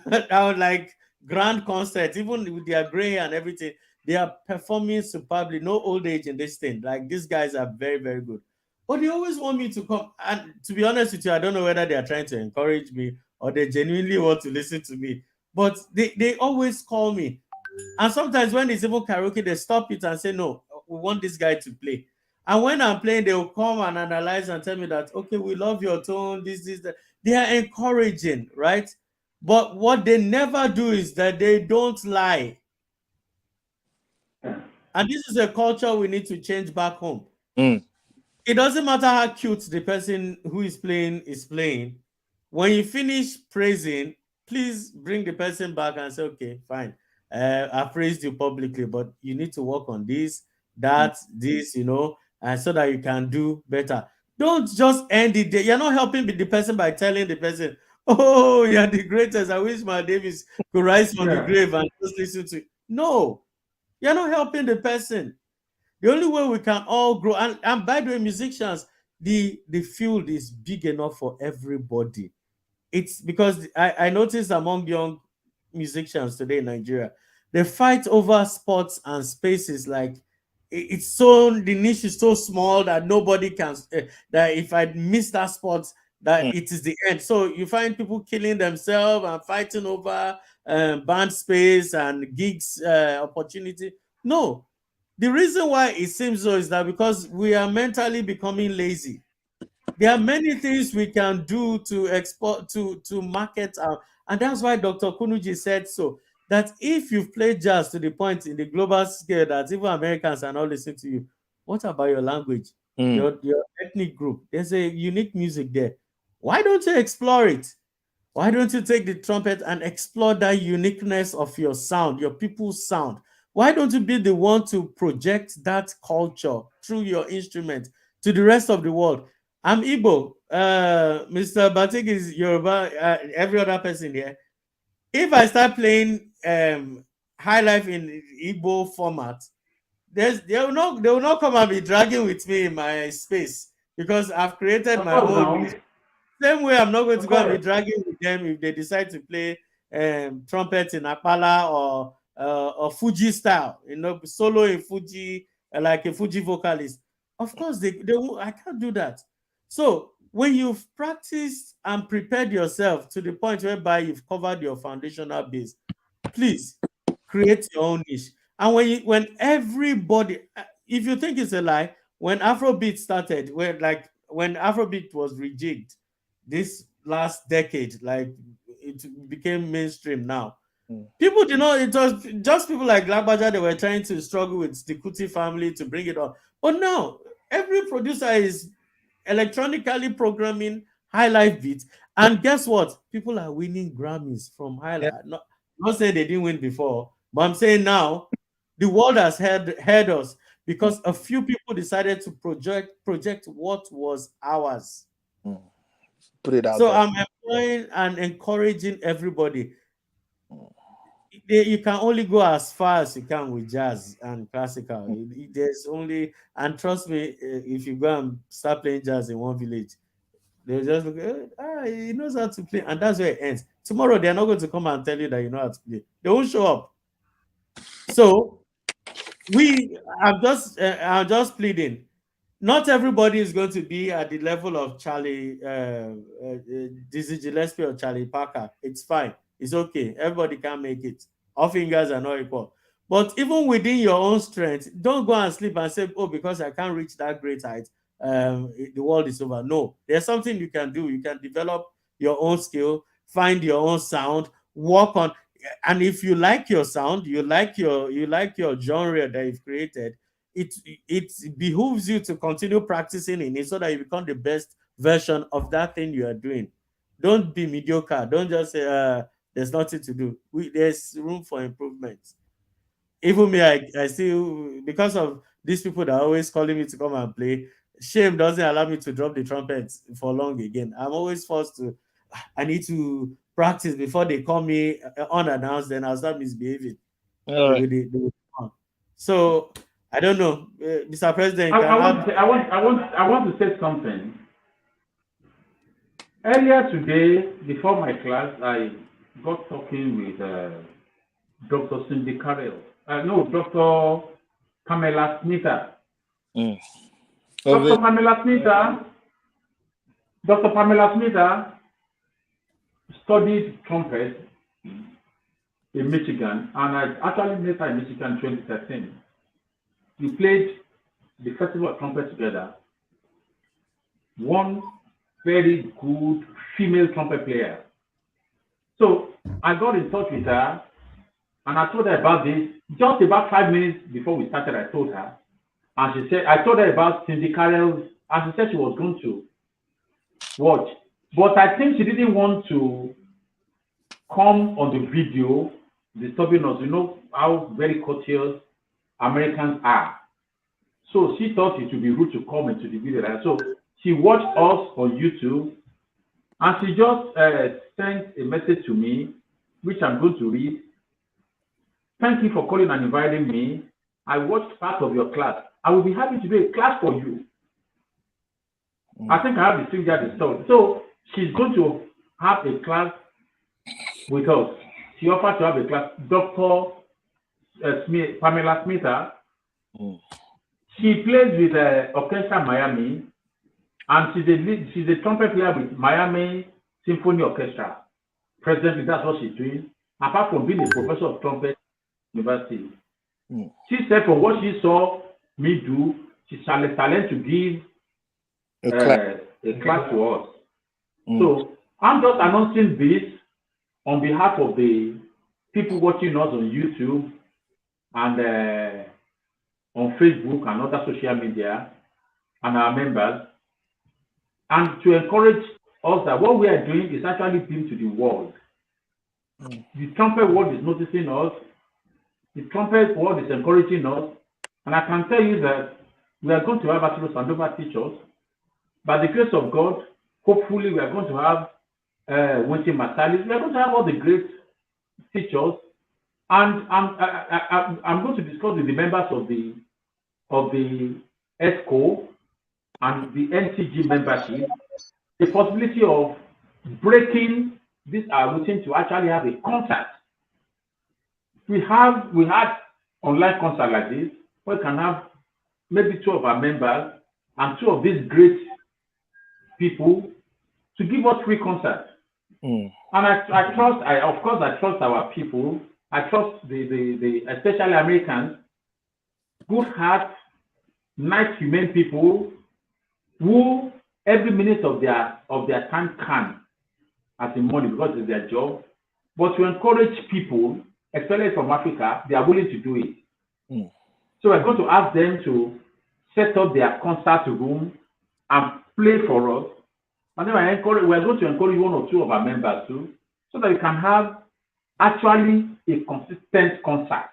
I would like grand concerts, even with their gray and everything. They are performing superbly. No old age in this thing. Like these guys are very, very good. But they always want me to come. And to be honest with you, I don't know whether they are trying to encourage me or they genuinely want to listen to me. But they always call me. And sometimes when it's even karaoke, they stop it and say, no, we want this guy to play. And when I'm playing, they'll come and analyze and tell me that, okay, we love your tone, this, that. They are encouraging, right? But what they never do is that they don't lie. And this is a culture we need to change back home. Mm. It doesn't matter how cute the person who is playing. When you finish praising, please bring the person back and say, okay, fine. I praised you publicly, but you need to work on this, Mm. that, this, and so that you can do better. Don't just end it there. You're not helping the person by telling the person, oh, you're the greatest. I wish my Davis could rise from the Yeah. grave and just listen to it. No, you're not helping the person. The only way we can all grow, and by the way, musicians, the field is big enough for everybody. It's because I noticed among young musicians today in Nigeria, they fight over spots and spaces. Like it's so the niche is so small that nobody can. That if I miss that spot, that Mm. it is the end. So you find people killing themselves and fighting over band space and gigs opportunity. No, the reason why it seems so is that because we are mentally becoming lazy. There are many things we can do to export to market our, and that's why Dr. Kunuji said so. That if you've played jazz to the point in the global scale that even Americans are not listening to you, what about your language, Mm. your ethnic group? There's a unique music there. Why don't you explore it? Why don't you take the trumpet and explore that uniqueness of your sound, your people's sound? Why don't you be the one to project that culture through your instrument to the rest of the world? I'm Igbo. Mr. Batik is Yoruba. Every other person here. If I start playing high life in Igbo format, they will not come and be dragging with me in my space because I've created Of my course own now. music. Same way, I'm not going to Of go and be course. dragging with them if they decide to play trumpet in Apala or Fuji style, solo in Fuji, like a Fuji vocalist. Of course, they won't, I can't do that. So when you've practiced and prepared yourself to the point whereby you've covered your foundational base, please create your own niche. And when everybody, if you think it's a lie, when Afrobeat started, when Afrobeat was rejigged this last decade, like it became mainstream now. Mm. People did not, it was just people like Lagbaja that were trying to struggle with the Kuti family to bring it on. But now every producer is electronically programming high life beats. And guess what? People are winning Grammys from high Yeah. life. Not saying they didn't win before, but I'm saying now the world has heard us Mm. because a few people decided to project what was ours. Mm. Put it out So there. I'm employing and encouraging everybody. Mm. You can only go as far as you can with jazz and classical. There's only, and trust me, if you go and start playing jazz in one village, they'll just look, he knows how to play, and that's where it ends. Tomorrow they're not going to come and tell you that you know how to play. They won't show up. So I'm just pleading. Not everybody is going to be at the level of Charlie, Dizzy Gillespie or Charlie Parker. It's fine. It's okay. Everybody can make it. All fingers are not equal. But even within your own strength, don't go and sleep and say, oh, because I can't reach that great height, the world is over. No, there's something you can do. You can develop your own skill, find your own sound, work on. And if you like your sound, you like your genre that you've created, it behooves you to continue practicing in it so that you become the best version of that thing you are doing. Don't be mediocre. Don't just say there's nothing to do. There's room for improvement. Even me, I still, because of these people that are always calling me to come and play, shame doesn't allow me to drop the trumpet for long again. I'm always forced to, I need to practice before they call me unannounced, then I'll start misbehaving. All right. So I don't know, Mr. President, I want to say something. Earlier today, before my class, I got talking with Dr. Cindy Carrell. No, Dr. Pamela Smither. Mm. Dr. Pamela Smither. Dr. Pamela Smither studied trumpet in Michigan, and I actually met her in Michigan in 2013. We played the Festival of Trumpet together. One very good female trumpet player. So I got in touch with her, and I told her about this. Just about 5 minutes before we started, I told her. And she said, I told her about Cindy Carrell's, and she said she was going to watch. But I think she didn't want to come on the video disturbing us. You know how very courteous Americans are. So she thought it would be rude to come into the video. So she watched us on YouTube, and she just sent a message to me, which I'm going to read. Thank you for calling and inviting me. I watched part of your class. I will be happy to do a class for you. I think I have the thing that is told. So she's going to have a class with us. She offered to have a class. Dr. Pamela Smither. She plays with Orchestra Miami, and she's a trumpet player with Miami Symphony Orchestra. Presently, that's what she's doing. Apart from being a professor of trumpet university, she said from what she saw me do, she has a talent to give a class to us. So I'm just announcing this on behalf of the people watching us on YouTube and on Facebook and other social media and our members, and to encourage us that what we are doing is actually being to the world. The trumpet world is noticing us. The trumpet world is encouraging us. And I can tell you that we are going to have Arturos and Nova teachers. By the grace of God, hopefully we are going to have Winty Matalis. We are going to have all the great teachers. And I'm going to discuss with the members of the ESCO and the NCG membership the possibility of breaking this routine to actually have a concert. We had online concert like this, where we can have maybe 2 of our members and 2 of these great people to give us free concerts. And I trust our people. I trust the especially Americans, good heart, nice, humane people who every minute of their time can as in money because it's their job. But to encourage people, especially from Africa, they are willing to do it. So we're going to ask them to set up their concert room and play for us. And then we're going to encourage 1 or 2 of our members too, so that we can have actually a consistent concert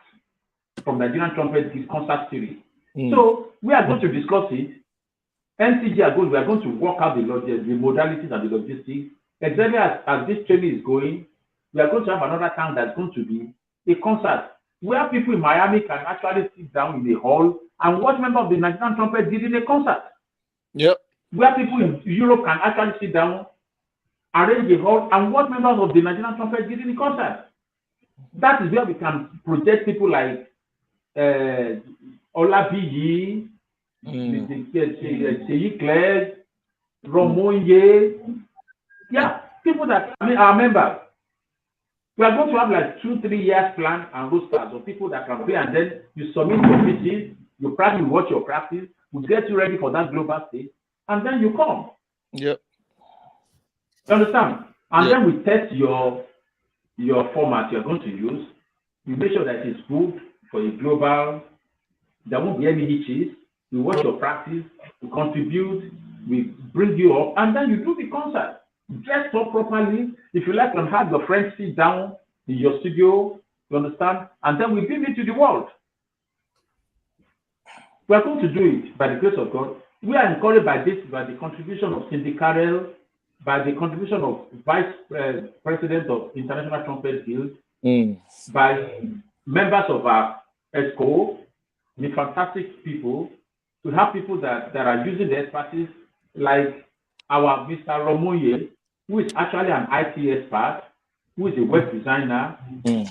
from the Nigerian Trumpet Guild concert series. So we are going to discuss it. NCG we are going to work out the modalities and the logistics. Exactly as this training is going, we are going to have another time that's going to be a concert where people in Miami can actually sit down in a hall and watch members of the Nigerian Trumpet Guild in a concert. Yep. Where people in Europe can actually sit down, arrange a hall, and watch members of the Nigerian Trumpet Guild in a concert. That is where we can project people like Adebiyi, Claire, Romoye, people that are members. We are going to have like 2-3 years plan and rosters of people that can play, and then you submit your pitches, you practice what your practice, we get you ready for that global stage, and then you come. Yep. You understand? And then we test your format you're going to use. You make sure that it's good for a global There won't be any hitches. We watch your practice, we contribute, we bring you up, and then you do the concert. Dress up properly. If you like, you can have your friends sit down in your studio, you understand? And then we bring it to the world. We are going to do it by the grace of God. We are encouraged by this, by the contribution of Cindy Carrell, by the contribution of Vice President of International Trumpet Guild, by members of our ESCO, the fantastic people. We have people that are using the expertise, like our Mr. Romoye, who is actually an IT expert, who is a web designer,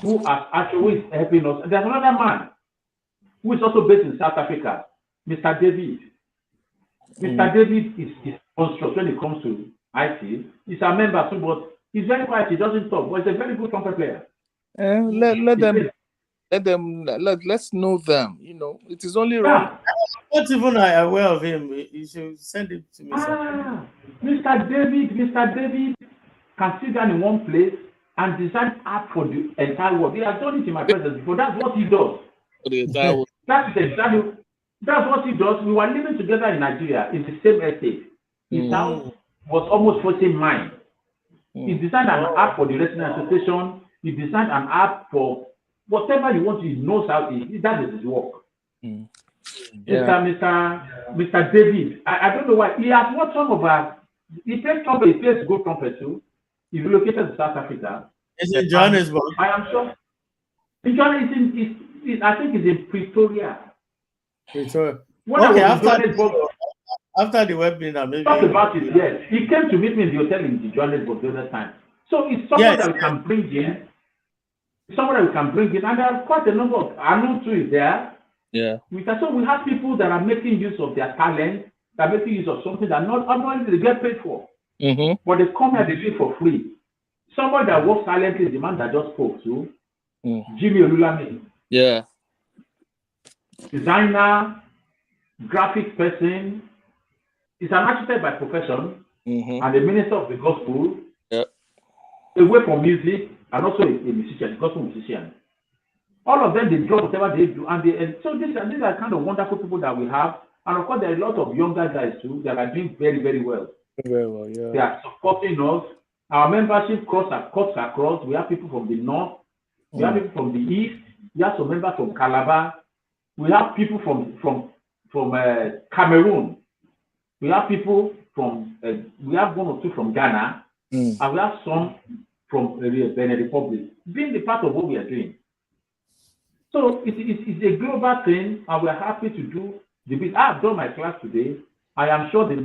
who is helping us. And there's another man who is also based in South Africa, Mr. David. Mr. David is monstrous when it comes to IT. He's a member too, but he's very quiet. He doesn't talk, but he's a very good trumpet player. Let's know them. You know, it is only right. Not even aware of him. You should send it to me. Mr. David can sit down in one place and design art for the entire world. He has done it in my presence before. That's what he does. That's what he does. We were living together in Nigeria in the same estate. His house was almost 14 mine. He designed an app for the resident association. He designed an app for whatever you want. He knows how that is his work. Mr. David, I don't know why. He has watched some of us. He plays trumpet. He plays good trumpet too. He's relocated to South Africa. It's in Johannesburg. I am sure. In Johannesburg, I think it's in Pretoria. Okay, after the webinar, maybe. Talk about it, yes. He came to meet me in the hotel in Johannesburg the other time. So it's someone that we can bring in. Someone that we can bring in. And there are quite a number of Anu too is there. Yeah. So we have people that are making use of their talent, that are making use of something that not ordinarily they get paid for. But they come here, they do it for free. Somebody that works silently is the man that just spoke to. Jimmy Olulami. Yeah. Designer, graphic person. He's an architect by profession and a minister of the gospel. Yeah. Away from music and also a musician, a gospel musician. All of them, they draw whatever they do. And so these are kind of wonderful people that we have. And of course, there are a lot of younger guys too that are doing very, very well. Very well, yeah. They are supporting us. Our membership cuts across. We have people from the north. We have people from the east. We have some members from Calabar. We have people from Cameroon. We have people from, we have one or two from Ghana. And we have some from Benin Republic. Being the part of what we are doing. So it's a global thing, and we're happy to do the bit. I've done my class today. I am sure by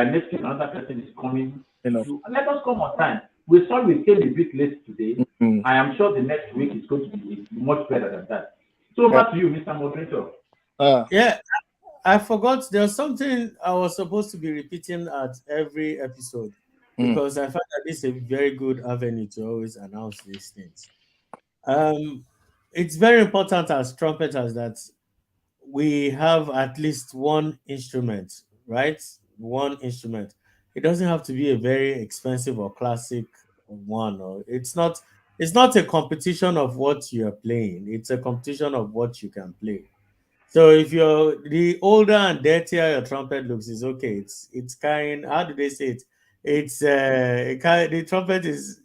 next week another person is coming. Let us come on time. We saw we came a bit late today. I am sure the next week is going to be much better than that. So back to you, Mr. Moderator. Yeah, I forgot there's something I was supposed to be repeating at every episode because I find that this is a very good avenue to always announce these things. It's very important as trumpeters that we have at least one instrument, right? One instrument. It doesn't have to be a very expensive or classic one, or it's not a competition of what you're playing. It's a competition of what you can play. So if the older and dirtier your trumpet looks, is okay. It's carrying, how do they say it? It's the trumpet is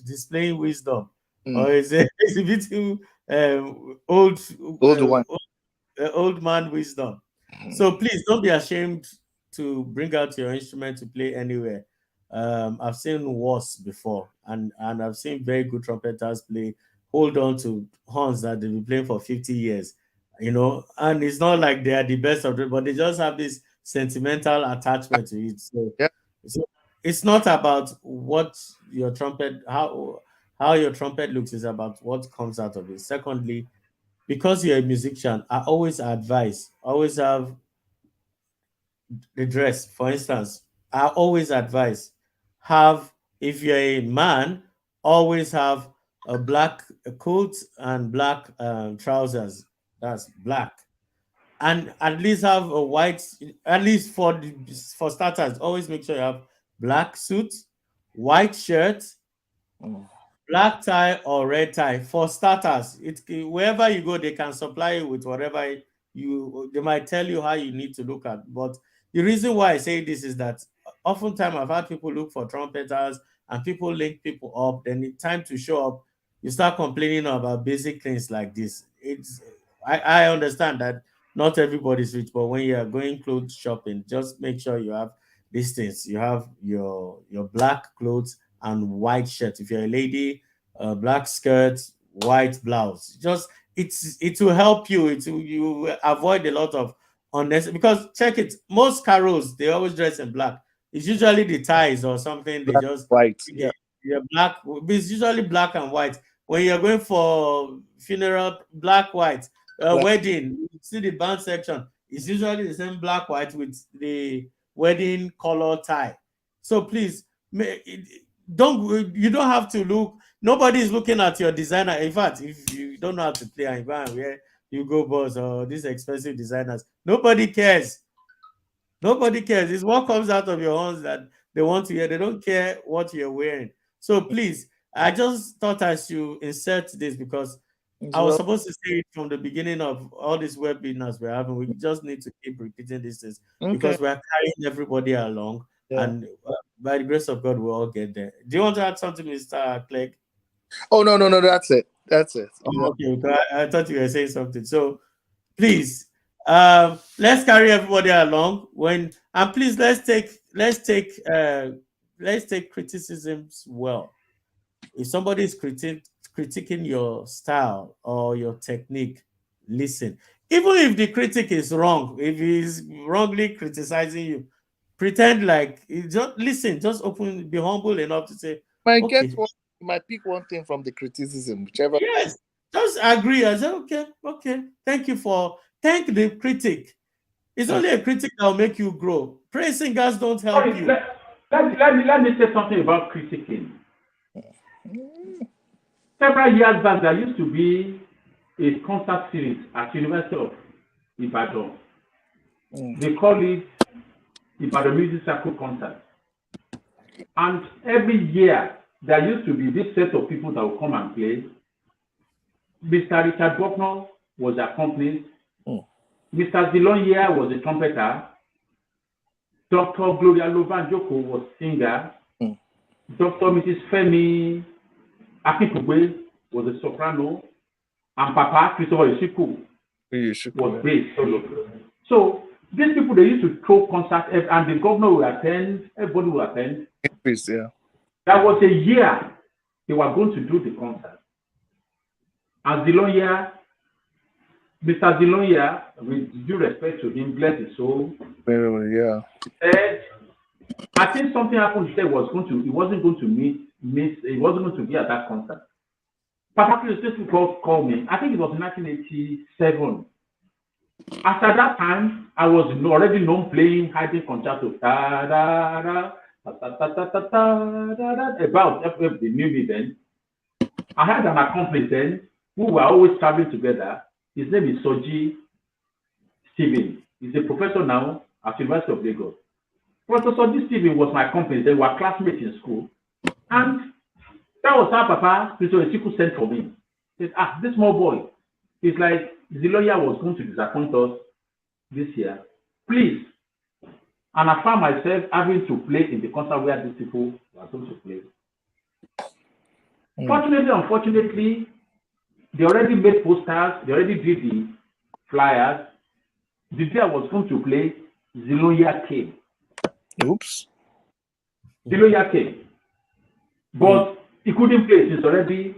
displaying wisdom, or is exhibiting old man wisdom. So please don't be ashamed to bring out your instrument to play anywhere. I've seen worse before, and I've seen very good trumpeters hold on to horns that they've been playing for 50 years, and it's not like they are the best of it, but they just have this sentimental attachment to it. So it's not about what your trumpet, how your trumpet looks, is about what comes out of it. Secondly, because you're a musician, I always advise, always have the dress. For instance, I always advise, if you're a man, always have a black coat and black trousers. That's black. And at least have a white, at least for starters, always make sure you have black suit, white shirt, black tie or red tie for starters. Wherever you go, they can supply you with whatever they might tell you how you need to look at. But the reason why I say this is that oftentimes I've had people look for trumpeters and people link people up. Then it's time to show up. You start complaining about basic things like this. I understand that not everybody's rich, but when you are going clothes shopping, just make sure you have these things. You have your black clothes and white shirt. If you're a lady, black skirt, white blouse. Just it will help you. You will avoid a lot of unnecessary, because check it. Most carols they always dress in black. It's usually the ties or something. They Black, just white. Yeah. you're black. It's usually black and white. When you're going for funeral, black, white. Black. Wedding, you see the band section. It's usually the same black, white with the wedding color tie. So please, don't you don't have to look. Nobody is looking at your designer. In fact, if you don't know how to play and wear you go boss or these expensive designers, nobody cares. Nobody cares. It's what comes out of your hands that they want to hear. They don't care what you're wearing. So please, I just thought I should insert this because As I was well. supposed to say it from the beginning of all these webinars we're having. We just need to keep repeating these things Okay. because we're carrying everybody along. Yeah. And by the grace of God, we'll all get there. Do you want to add something, Mr. Clegg? Oh no, that's it. That's it. Oh, okay, I thought you were saying something. So please, let's carry everybody along. And please let's take criticisms well. If somebody is critiquing your style or your technique, listen. Even if the critic is wrong, if he's wrongly criticizing you, pretend like just listen, just be humble enough to say, Might get okay, one. Might pick one thing from the criticism, whichever. yes, just agree. I say, okay, thank the critic. It's only a critic that will make you grow. Praise singers don't help Sorry, you. let me say something about critiquing. Several years back, there used to be a concert series at University of Ibadan. They call it Ibadan Music Circle Concert. And every year, there used to be this set of people that will come and play. Mr. Richard Bucknor was accompanied. Mr. Zilonye was a trumpeter. Dr. Gloria Lovanjoko was singer. Dr. Mrs. Femi Akipugbe was a soprano. And Papa Christopher Ishiku was bass solo. So these people, they used to throw concerts and the governor will attend, everybody will attend. Yeah. That was a year they were going to do the concert. And Zilonye, Mr. Zilonye, with due respect to him, bless his soul. Very well, yeah. Said, I think something happened. He said he wasn't going to be at that concert. Particularly, this people called me. I think it was 1987. After that time, I was already known playing hiding concerto. About if they knew me then. I had an accomplice then who were always traveling together. His name is Soji Stephen. He's a professor now at University of Lagos. Professor Soji Stephen was my accomplice. They were classmates in school. And that was how Papa Christopher Isiku sent for me. He said, this small boy, it's like Zilonye was going to disappoint us this year. Please. And I found myself having to play in the concert where these people were going to play. Fortunately, unfortunately, they already made posters, they already did the flyers. The day I was going to play, Zilonye came. Oops. Zilonye came. But he couldn't play since already.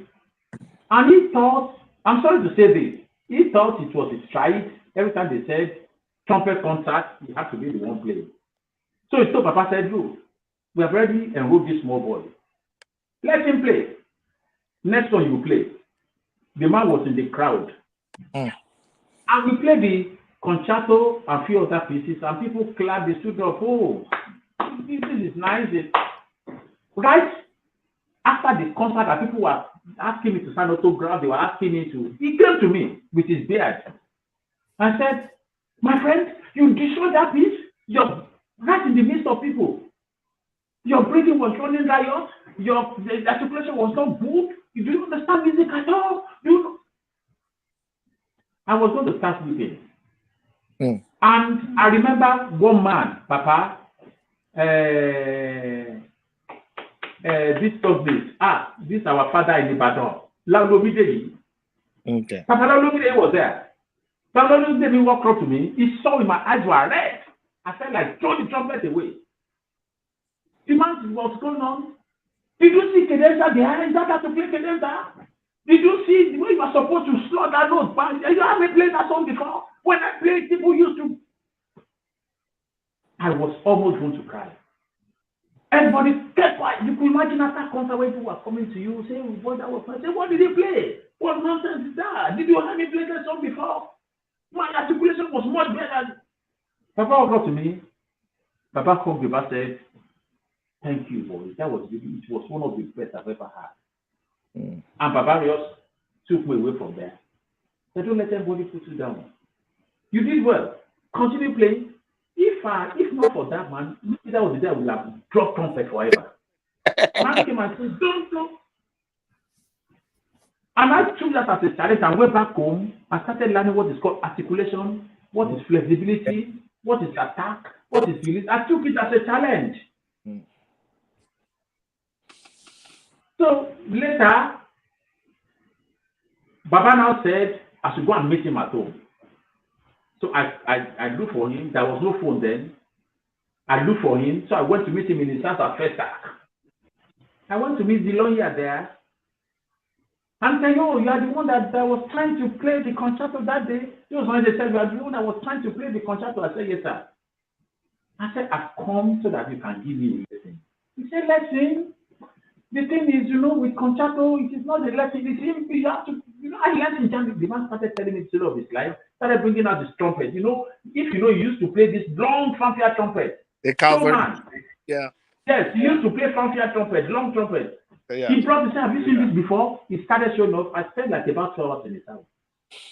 And he thought, I'm sorry to say this, he thought it was his stride. Every time they said trumpet concert, he had to be the one playing. So he told Papa said, look, we have already enrolled this small boy. Let him play. Next one you play. The man was in the crowd. And we played the concerto and a few other pieces, and people clapped, they stood up, oh, this is nice. Right after the concert, that people were asking me to sign autograph, they were asking me to, he came to me with his beard and said, my friend, you destroyed that piece. You're right in the midst of people. Your breathing was running riot. The articulation was not good. You didn't understand music at all. I was going to start weeping. Mm. And I remember one man, Papa, this of this. This is our father in Ibadan. Laulomide. Okay. Papa Laulomide was there. Papa Laulomide walked up to me. He saw me, my eyes were red. I felt like throw the trumpet away. The man, what's going on? Did you see cadenza behind that to play cadenza? Did you see the way you are supposed to slow that note? You haven't played that song before. When I played, people used to. I was almost going to cry. Everybody kept quiet. You can imagine after concert when people were coming to you saying, "What that was?" I said, "What did he play? What nonsense is that? Did you have me play that song before? My articulation was much better." Papa walked up to me. Papa called me. Papa said, "Thank you, boy. That was really, it was one of the best I've ever had." Mm. And Papa just took me away from there. Said, "Don't let anybody put you down. You did well. Continue playing. If not for that man, maybe that was the day I would have dropped trumpet forever." Man came and said, "Don't." And I took that as a challenge and went back home and started learning what is called articulation, what is flexibility, what is attack, what is release. I took it as a challenge. Mm. So later, Baba now said I should go and meet him at home. So I looked for him. There was no phone then. I looked for him. So I went to meet him in his house at Festac. I went to meet the lawyer there. And said, "Oh, you are the one that was trying to play the concerto that day." He was when they said, "You are the one that was trying to play the concerto." I said, "Yes, sir." I said, "I've come so that you can give me a lesson." He said, "Lesson? The thing is, with concerto, it is not a lesson. You have to, I learned in Germany." The man started telling me the story of his life, started bringing out his trumpet. If he used to play this long fanfare trumpet. The Calvary. Man. Yeah. Yes, he used to play fanfare trumpet, long trumpet. Yeah. He brought me, "Have you seen this before?" He started showing off. I spent like about 2 hours in his house.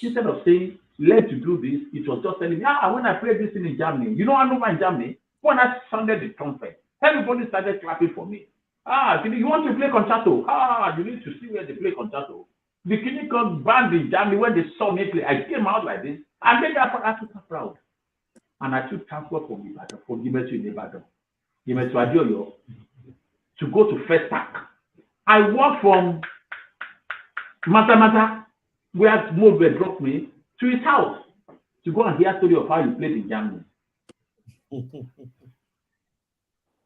Instead of saying, "Learn to do this," it was just telling me, when I played this thing in Germany, I know in Germany, when I sounded the trumpet, everybody started clapping for me. You want to play concerto? You need to see where they play concerto. The clinical band in Germany, when they saw me play, I came out like this. I made that Africa proud. And I took transport from Ibadan, from Gimetu in Ibadan, Gimetu Adioyo, to go to First Park. I walked from Mata, where Mobile dropped me, to his house to go and hear a story of how he played in Germany.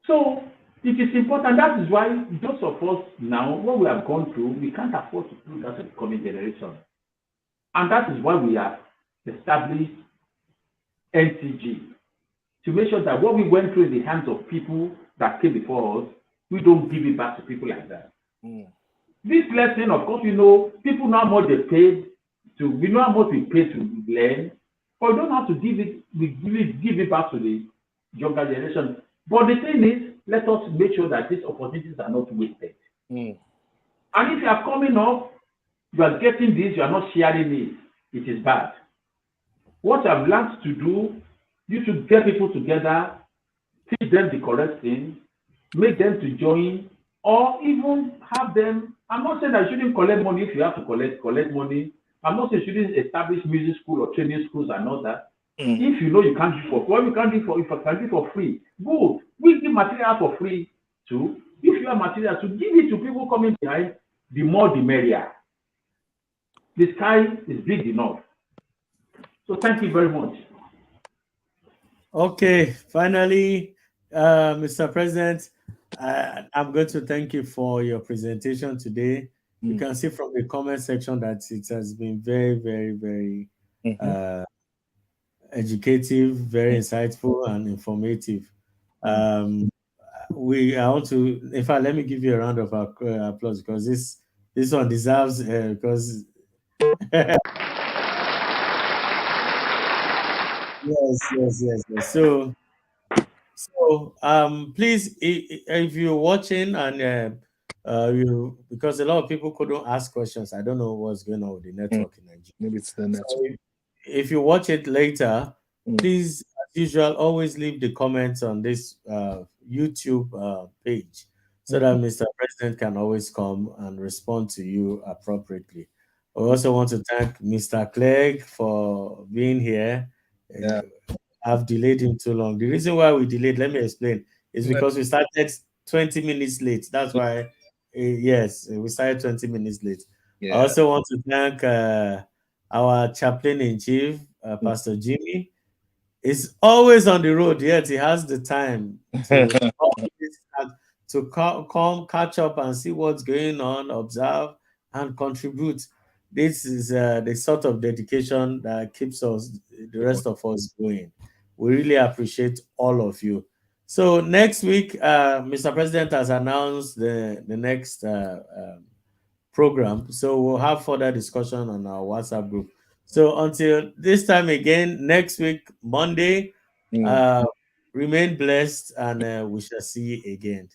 So it is important. That is why those of us now, what we have gone through, we can't afford to do that to the coming generation. And that is why we have established NTG, to make sure that what we went through in the hands of people that came before us, we don't give it back to people like that. Mm. This lesson, of course, people know how much they paid we know how much we pay to learn, but we don't have to give it back to the younger generation. But the thing is, let us make sure that these opportunities are not wasted. Mm. And if you are coming up, you are getting this, you are not sharing it, it is bad. What you have learned to do, you should get people together, teach them the correct thing, make them to join, or even have them. I'm not saying that you shouldn't collect money if you have to collect money. I'm not saying you shouldn't establish music school or training schools and all that. Mm. If you can't do for what you can't do for, if you can do for free, good. We give material for free too. If you have material to give it to people coming behind, the more the merrier. The sky is big enough. So thank you very much. Okay, finally, Mr. President, I'm going to thank you for your presentation today. You can see from the comment section that it has been very, very, very educative, very insightful, and informative. I want to, in fact, let me give you a round of applause, because this one deserves, because yes. So, please, if you're watching and because a lot of people couldn't ask questions, I don't know what's going on with the network in Nigeria. Maybe it's the So network. if you watch it later, please, as usual, always leave the comments on this YouTube page, so that Mr. President can always come and respond to you appropriately. We also want to thank Mr. Clegg for being here. Yeah. I've delayed him too long. The reason why we delayed, let me explain, is because we started 20 minutes late. That's why, yes, we started 20 minutes late. I Yeah. also want to thank our chaplain in chief, Pastor Jimmy. He's always on the road, yet he has the time to come catch up and see what's going on, observe and contribute. This is the sort of dedication that keeps us, the rest of us, going. We really appreciate all of you. So next week, Mr. President has announced the next program. So we'll have further discussion on our WhatsApp group. So until this time again, next week, Monday, Mm. uh, remain blessed and we shall see you again.